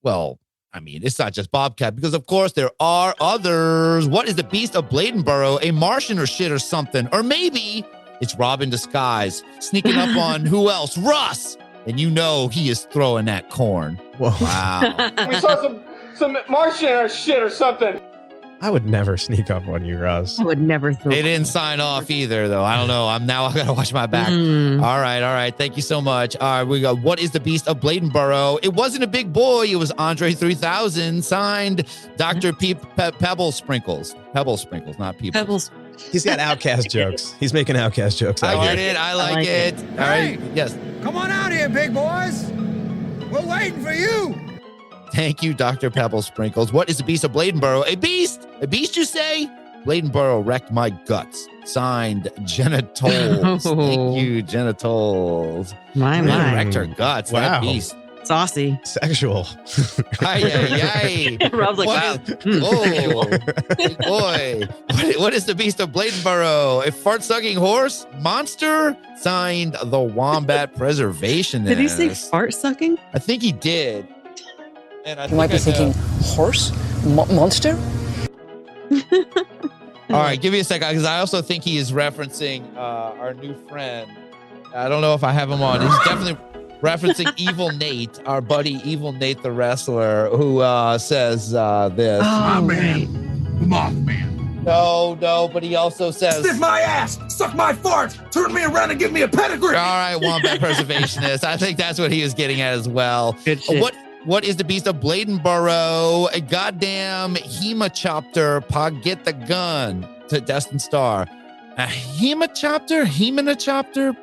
well, I mean, it's not just bobcat because, of course, there are others. What is the beast of Bladenboro? A Martian or shit or something? Or maybe it's Rob in disguise, sneaking up on who else? Russ! And you know he is throwing that corn. Whoa. Wow. We saw some Martian or shit or something. I would never sneak up on you, Russ. I would never throw. They didn't sign off either, though. I don't know. I gotta watch my back. All right. Thank you so much. All right, we got what is the beast of Bladenboro? It wasn't a big boy. It was Andre 3000. Signed Dr. Pebble Sprinkles. Pebble Sprinkles, not people. Pebbles. He's got outcast jokes. He's making outcast jokes. I out get here. it. I like it. All right. Yes. Come on out here, big boys. We're waiting for you. Thank you, Dr. Pebble Sprinkles. What is the beast of Bladenboro? A beast? A beast, you say? Bladenboro wrecked my guts. Signed, Genitals. Thank you, Genitals. My. Wrecked her guts. Wow. That beast. Saucy. Sexual. Ay. Rob's like, wow. Oh, big boy. What is the beast of Bladenboro? A fart-sucking horse? Monster? Signed, the Wombat Preservationist. Did he say fart sucking? I think he did. And I You might be thinking, horse? Monster? All right, give me a second, because I also think he is referencing our new friend. I don't know if I have him on. He's definitely referencing Evil Nate, our buddy Evil Nate the wrestler, who says this. My man, Mothman. No, but he also says, Sniff my ass, suck my fart, turn me around and give me a pedigree. all right, Wombat Preservationist. I think that's what he was getting at as well. Good shit. What is the beast of Bladenborough? A goddamn Hemachopter, Pog get the gun to Destined Star. A Hemachopter,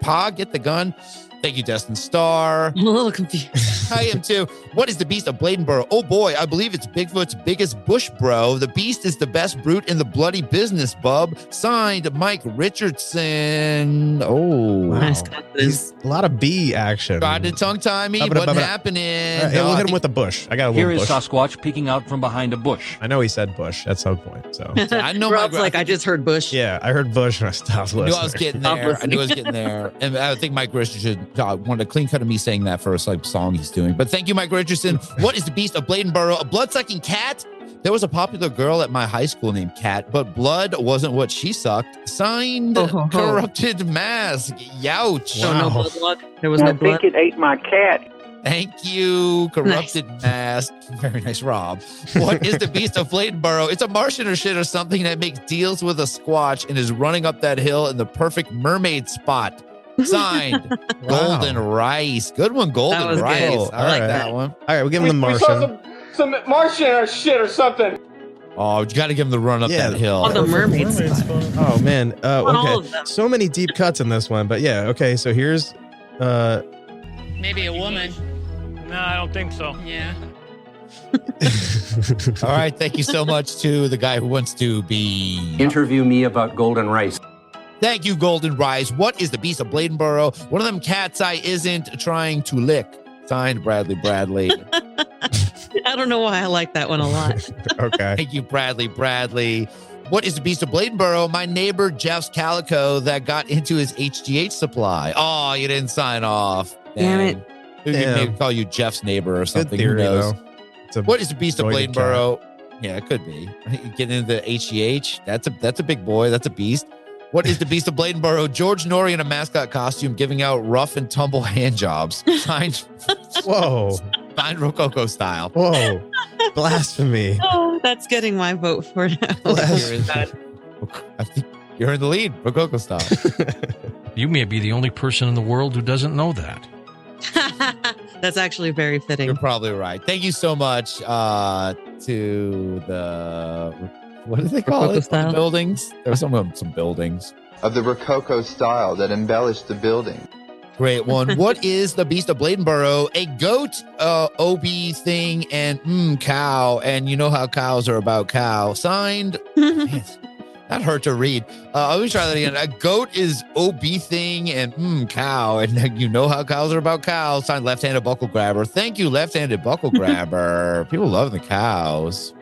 Pog get the gun. Thank you, Destin Star. I'm a little confused. I am too. What is the beast of Bladenborough? Oh boy, I believe it's Bigfoot's biggest bush bro. The beast is the best brute in the bloody business, bub. Signed, Mike Richardson. Oh. Wow. Nice He's a lot of bee action. Tried to tongue tie me. Wasn't happening. All right, we'll hit him with a bush. I got a Here little is bush. Sasquatch peeking out from behind a bush. I know he said bush at some point, so. I know Rob's like, I just heard Bush. Yeah, I heard bush and I stopped listening. I knew I was getting there. I knew I was getting there. And I think Mike Richardson wanted a clean cut of me saying that first song he's doing. But thank you, Mike Richardson. What is the beast of Bladenborough? A blood-sucking cat? There was a popular girl at my high school named Cat, but blood wasn't what she sucked. Signed, Corrupted Mask. Youch. So no blood? There was no blood? I think it ate my cat. Thank you, Corrupted Mask. Very nice, Rob. What is the beast of Bladenborough? It's a Martian or shit or something that makes deals with a Squatch and is running up that hill in the perfect mermaid spot. Signed, Golden Rice. Good one, Golden Rice. Cool. I like that one. All right, we'll give him the Martian. Some Martian or shit or something. Oh, you got to give him the run up that hill. Oh, the mermaid spot. Oh, man. all Okay. of them. So many deep cuts in this one, but yeah. Okay, so here's... Maybe a woman. No, I don't think so. Yeah. All right. Thank you so much to the guy who wants to be... Interview me about Golden Rice. Thank you, Golden Rice. What is the beast of Bladenborough? One of them cats I isn't trying to lick. Signed, Bradley. I don't know why I like that one a lot. Okay. Thank you, Bradley. What is the beast of Bladenborough? My neighbor Jeff's calico that got into his HGH supply. Oh, you didn't sign off. Damn it. Who could maybe call you Jeff's neighbor or something? Theory, Who knows? though. What is the beast of jointed Bladenborough? Yeah, it could be. Getting into the HGH. That's a big boy. That's a beast. What is the beast of Bladenborough? George Norrie in a mascot costume giving out rough and tumble hand jobs. Signed. Whoa. Signed Rococo style. Whoa. Blasphemy. Oh, that's getting my vote for now. I think you're in the lead. Rococo style. You may be the only person in the world who doesn't know that. That's actually very fitting. You're probably right. Thank you so much to the... What do they call Rococo it? style? The buildings? There were some buildings. Of the Rococo style that embellished the building. Great one. What is the beast of Bladenborough? A goat, OB thing, and cow. And you know how cows are about cow. Signed. That hurt to read. Let me try that again. A goat is OB thing and cow. And you know how cows are about cows. Signed, left-handed buckle grabber. Thank you, left-handed buckle grabber. People love the cows.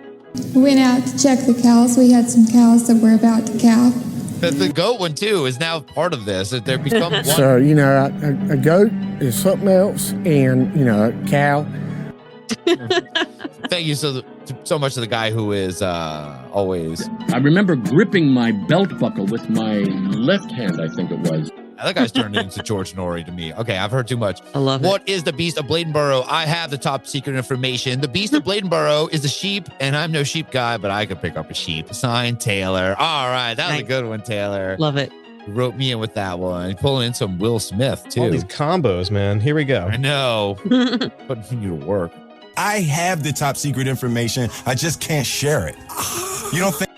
We went out to check the cows. We had some cows that were about to calve. The goat one, too, is now part of this. There become one. So, a goat is something else, and, a cow. Thank you so much to the guy who is always... I remember gripping my belt buckle with my left hand, I think it was. That guy's turned into George Norrie to me. Okay, I've heard too much. I love it. What is the beast of Bladenborough? I have the top secret information. The beast of Bladenborough is a sheep, and I'm no sheep guy, but I could pick up a sheep. Signed, Taylor. All right, that was a good one, Taylor. Love it. You wrote me in with that one. Pulling in some Will Smith, too. All these combos, man. Here we go. I know. Putting you to work. I have the top secret information. I just can't share it. You don't think...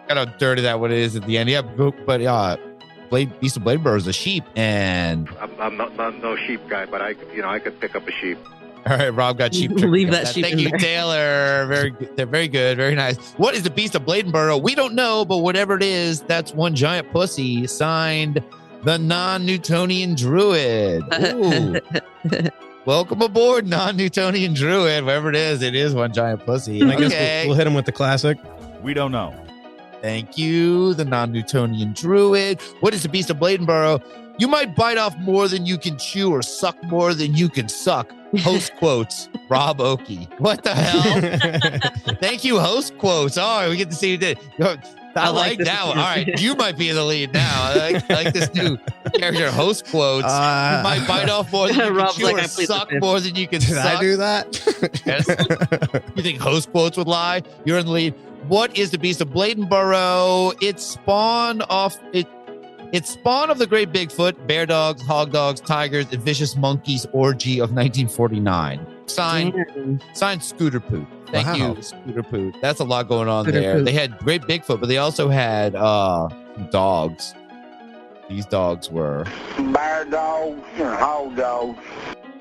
Got how dirty that one is at the end. Yeah, but beast of Bladenborough is a sheep, and I'm not no sheep guy, but I could pick up a sheep. all right, Rob got sheep. Leave that sheep Thank in you, there. Taylor. Very good. They're very good, very nice. What is the beast of Bladenborough? We don't know, but whatever it is, that's one giant pussy. Signed, the non-Newtonian Druid. Ooh. Welcome aboard, non-Newtonian Druid. Whatever it is one giant pussy. I guess we'll hit him with the classic. We don't know. Thank you, the non-Newtonian Druid. What is the beast of Bladenborough? You might bite off more than you can chew or suck more than you can suck. Host quotes, Rob Okey. What the hell? Thank you, host quotes. All right, we get to see you did. I like that one. All right, you might be in the lead now. I like this new character host quotes. You might bite off more than you can chew or suck more than you can suck. Did I do that? Yes. You think host quotes would lie? You're in the lead. What is the Beast of Bladenboro? It's spawn of the Great Bigfoot, bear dogs, hog dogs, tigers, and vicious monkeys orgy of 1949. Signed Scooter Poot. Thank you, Scooter Poot. That's a lot going on there. Poot. They had Great Bigfoot, but they also had dogs. These dogs were bear dogs and hog dogs.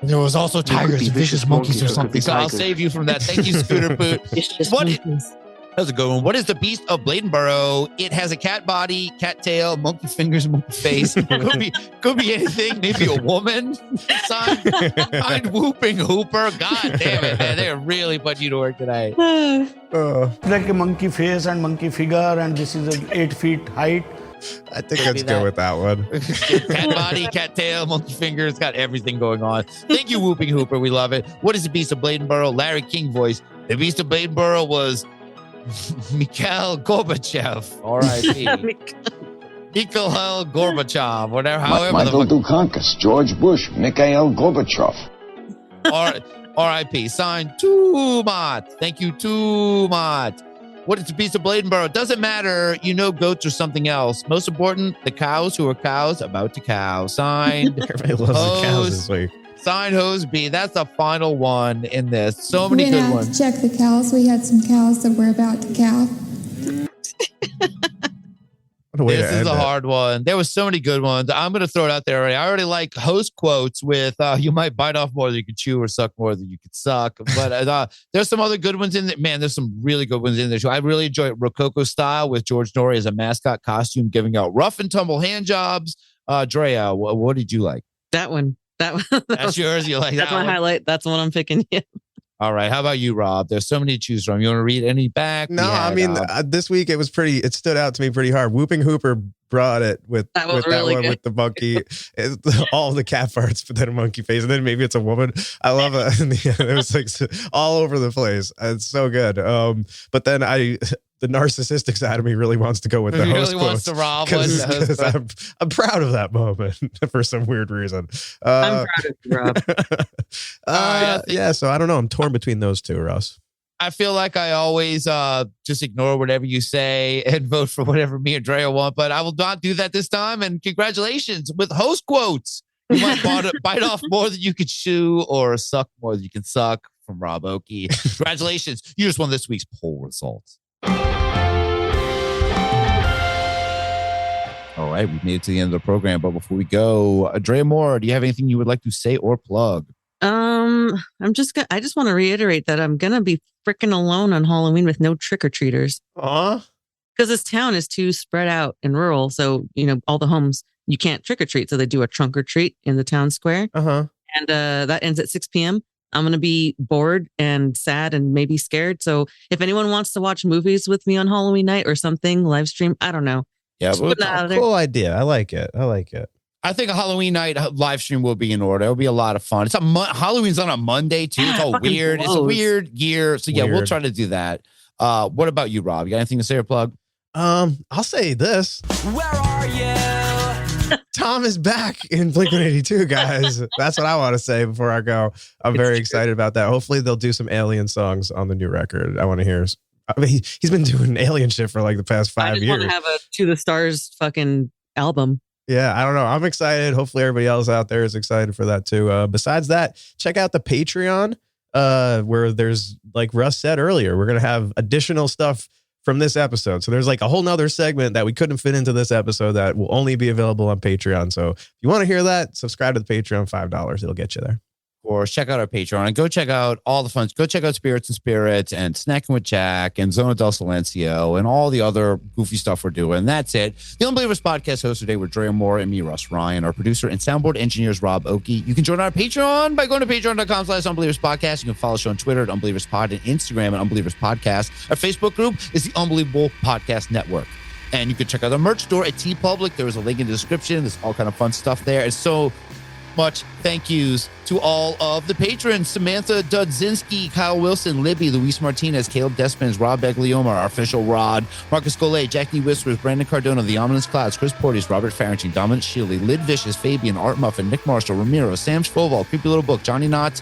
There was also tigers and vicious monkeys or something. So I'll save you from that. Thank you, Scooter Poot. That was a good one. What is the Beast of Bladenboro? It has a cat body, cat tail, monkey fingers, monkey face. Could be anything. Maybe a woman. Signed Whooping Hooper. God damn it, man. They're really putting you to work today. Like a monkey face and monkey figure, and this is 8 feet height. I think let's go with that one. Cat body, cat tail, monkey fingers, got everything going on. Thank you, Whooping Hooper. We love it. What is the Beast of Bladenboro? Larry King voice. The Beast of Bladenboro was Mikhail Gorbachev, R.I.P. Mikhail Gorbachev, whatever, however. Michael Dukakis, George Bush, Mikhail Gorbachev. R.I.P. Signed Tumat. Thank you, Tumat. What is the Beast of Bladenboro? Doesn't matter. You know goats or something else. Most important, the cows who are cows about to cow. Signed. Everybody loves the cows this week. Signed Hose B. That's the final one in this. So many good ones. Check the cows. We had some cows that were about to calve. This is a hard one. There was so many good ones. I'm going to throw it out there already. I already like host quotes with you might bite off more than you can chew or suck more than you can suck. But there's some other good ones in there. Man, there's some really good ones in there. I really enjoy Rococo style with George Norrie as a mascot costume giving out rough and tumble hand jobs. Drea, what did you like? That one. That's yours. You like that? That's my highlight. That's the one I'm picking. Yeah. All right. How about you, Rob? There's so many to choose from. You want to read any back? No, I mean, this week it stood out to me pretty hard. Whooping Hooper brought it with that one with the monkey, all the cat parts, but then a monkey face, and then maybe it's a woman. I love it. It was like all over the place. It's so good. But then the narcissistic side of me really wants to go with the host quotes. Wants to rob because I'm proud of that moment for some weird reason. I'm proud of you, Rob. Yeah, so I don't know. I'm torn between those two, Russ. I feel like I always just ignore whatever you say and vote for whatever me and Drea want, but I will not do that this time. And congratulations with host quotes. You might bite off more than you could chew or suck more than you can suck from Rob Okey. Congratulations. You just won this week's poll results. All right, we've made it to the end of the program, but before we go, Drea Mora, do you have anything you would like to say or plug? I just want to reiterate that I'm gonna be freaking alone on Halloween with no trick-or-treaters. Because this town is too spread out and rural, so all the homes you can't trick-or-treat, so they do a trunk or treat in the town square. And that ends at 6 p.m. I'm going to be bored and sad and maybe scared. So if anyone wants to watch movies with me on Halloween night or something, live stream, I don't know. Yeah, cool idea. I like it. I think a Halloween night live stream will be in order. It'll be a lot of fun. Halloween's on a Monday too. It's all weird. It's a weird year. So yeah, we'll try to do that. What about you, Rob? You got anything to say or plug? I'll say this. Where are you? Tom is back in Blink-182, guys. That's what I want to say before I go. I'm very excited about that. Hopefully they'll do some Alien songs on the new record. I want to hear. I mean, he's been doing Alien shit for like the past 5 years. I want to have a To the Stars fucking album. Yeah, I don't know. I'm excited. Hopefully everybody else out there is excited for that too. Besides that, check out the Patreon where there's, like Russ said earlier, we're going to have additional stuff from this episode. So there's like a whole nother segment that we couldn't fit into this episode that will only be available on Patreon. So if you want to hear that, subscribe to the Patreon, $5. It'll get you there. Or check out our Patreon and go check out all the fun. Go check out Spirits and Spirits and Snacking with Jack and Zona del Silencio and all the other goofy stuff we're doing. That's it. The Unbelievers podcast host today were Drea Mora and me, Rus Ryan. Our producer and soundboard engineer is Rob Okey. You can join our Patreon by going to patreon.com/Unbelievers podcast. You can follow the show on Twitter at Unbelievers Pod and Instagram at Unbelievers Podcast. Our Facebook group is the Unbelievable Podcast Network. And you can check out the merch store at TeePublic. There is a link in the description. There's all kind of fun stuff there. And so much thank yous to all of the patrons: Samantha Dudzinski, Kyle Wilson, Libby, Luis Martinez, Caleb Despins, Rob Beglioma, our official Rod, Marcus Golay, Jackie Whispers, Brandon Cardona, The Ominous Clouds, Chris Porteous, Robert Farrington, Dominic Shealy, Lid Vicious, Fabian, Art Muffin, Nick Marshall, Ramiro, Sam Schvoval, Creepy Little Book, Johnny Knotts,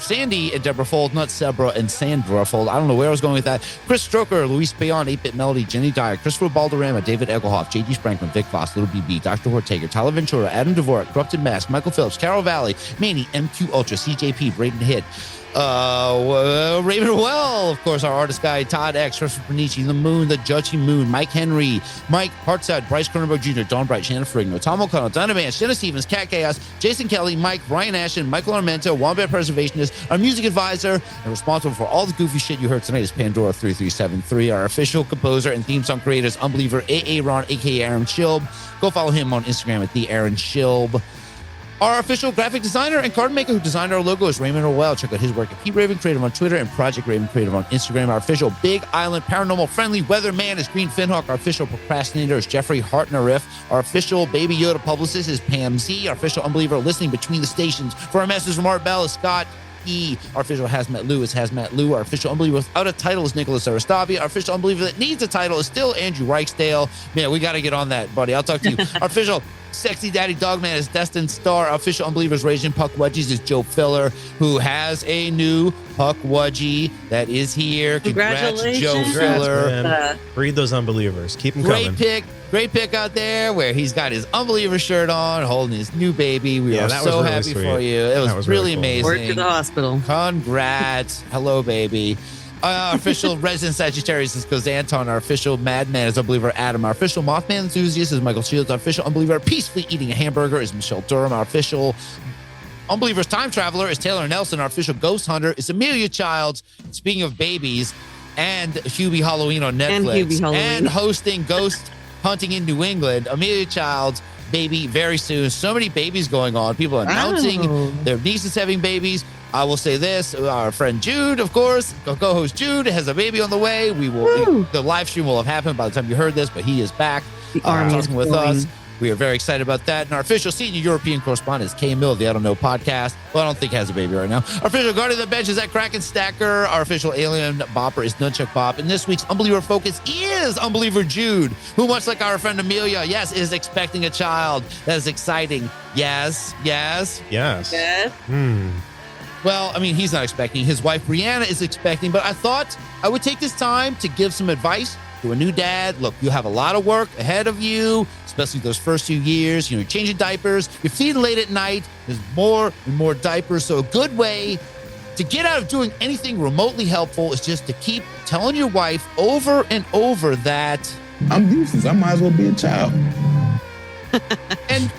Sandy and Deborah Fold, not Sebra and Sandra Fold. I don't know where I was going with that. Chris Stroker, Luis Payon, 8-Bit Melody, Jenny Dyer, Christopher Balderrama, David Egelhoff, JD Sprankman, Vic Voss, Little BB, Dr. Ortega, Tyler Ventura, Adam Dvorak, Corrupted Mask, Michael Phillips, Carol Valley, Manny, MQ Ultra, CJP, Braden Hitt, Raven Well, of course, our artist guy, Todd X, Christopher Panici, The Moon, The Judgy Moon, Mike Henry, Mike Hartside, Bryce Cronenberg Jr., Don Bright, Shannon Ferrigno, Tom O'Connell, Donna Vance, Jenna Stevens, Cat Chaos, Jason Kelly, Mike, Ryan Ashton, Michael Armento, Wombat Preservationist, our music advisor, and responsible for all the goofy shit you heard tonight is Pandora3373, our official composer and theme song creator is Unbeliever AA Ron, aka Aaron Schilb. Go follow him on Instagram at the Aaron Schilb. Our official graphic designer and card maker who designed our logo is Raymond Orwell. Check out his work at Pete Raven Creative on Twitter and Project Raven Creative on Instagram. Our official Big Island Paranormal Friendly Weatherman is Green Finhawk. Our official procrastinator is Jeffrey Hartneriff. Our official Baby Yoda publicist is Pam Z. Our official Unbeliever listening between the stations for our message from Art Bell is Scott E. Our official Hazmat Lou is Hazmat Lou. Our official Unbeliever without a title is Nicholas Aristavi. Our official Unbeliever that needs a title is still Andrew Reichsdale. Man, we got to get on that, buddy. I'll talk to you. Our official Sexy Daddy Dogman is Destin Star. Our official Unbelievers Raging Puck Wedgies is Joe Filler, who has a new Puck Wedgie that is here. Congrats, Joe Filler. Read those Unbelievers. Keep them coming. Great pick out there where he's got his Unbeliever shirt on, holding his new baby. We are so really happy for you. It was really cool. Amazing. Work to the hospital. Congrats. Hello, baby. Our official resident Sagittarius is Goes Anton. Our official Madman is Unbeliever Adam. Our official Mothman enthusiast is Michael Shields. Our official Unbeliever peacefully eating a hamburger is Michelle Durham. Our official Unbelievers time traveler is Taylor Nelson. Our official ghost hunter is Amelia Childs. Speaking of babies, and Hubie Halloween on Netflix, and hosting Ghost Hunting in New England, Amelia Childs. Baby very soon. So many babies going on. People announcing their nieces having babies. I will say this: our friend Jude, of course, co-host Jude, has a baby on the way. We will. The live stream will have happened by the time you heard this, but he is back talking with us. We are very excited about that. And our official senior European correspondent is Kay Mill of the I Don't Know podcast. Well, I don't think has a baby right now. Our official guardian of the bench is that Kraken Stacker. Our official alien bopper is Nunchuck Bop. And this week's Unbeliever focus is Unbeliever Jude, who, much like our friend Amelia, is expecting a child. That is exciting. Yes. Well, I mean, he's not expecting. His wife, Brianna, is expecting. But I thought I would take this time to give some advice to a new dad. Look, you have a lot of work ahead of you, especially those first few years. You're changing diapers. You're feeding late at night. There's more and more diapers. So a good way to get out of doing anything remotely helpful is just to keep telling your wife over and over that I'm useless. I might as well be a child. And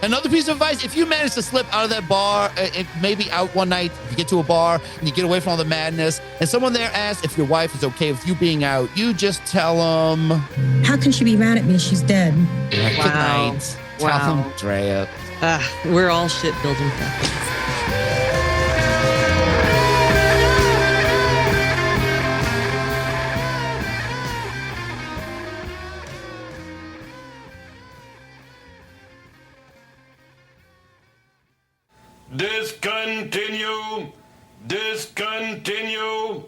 another piece of advice: if you manage to slip out of that bar, maybe out one night, you get to a bar and you get away from all the madness, and someone there asks if your wife is okay with you being out, you just tell them, how can she be mad at me? She's dead. Good night. Tell them, Drea. We're all shit building practice. Discontinue.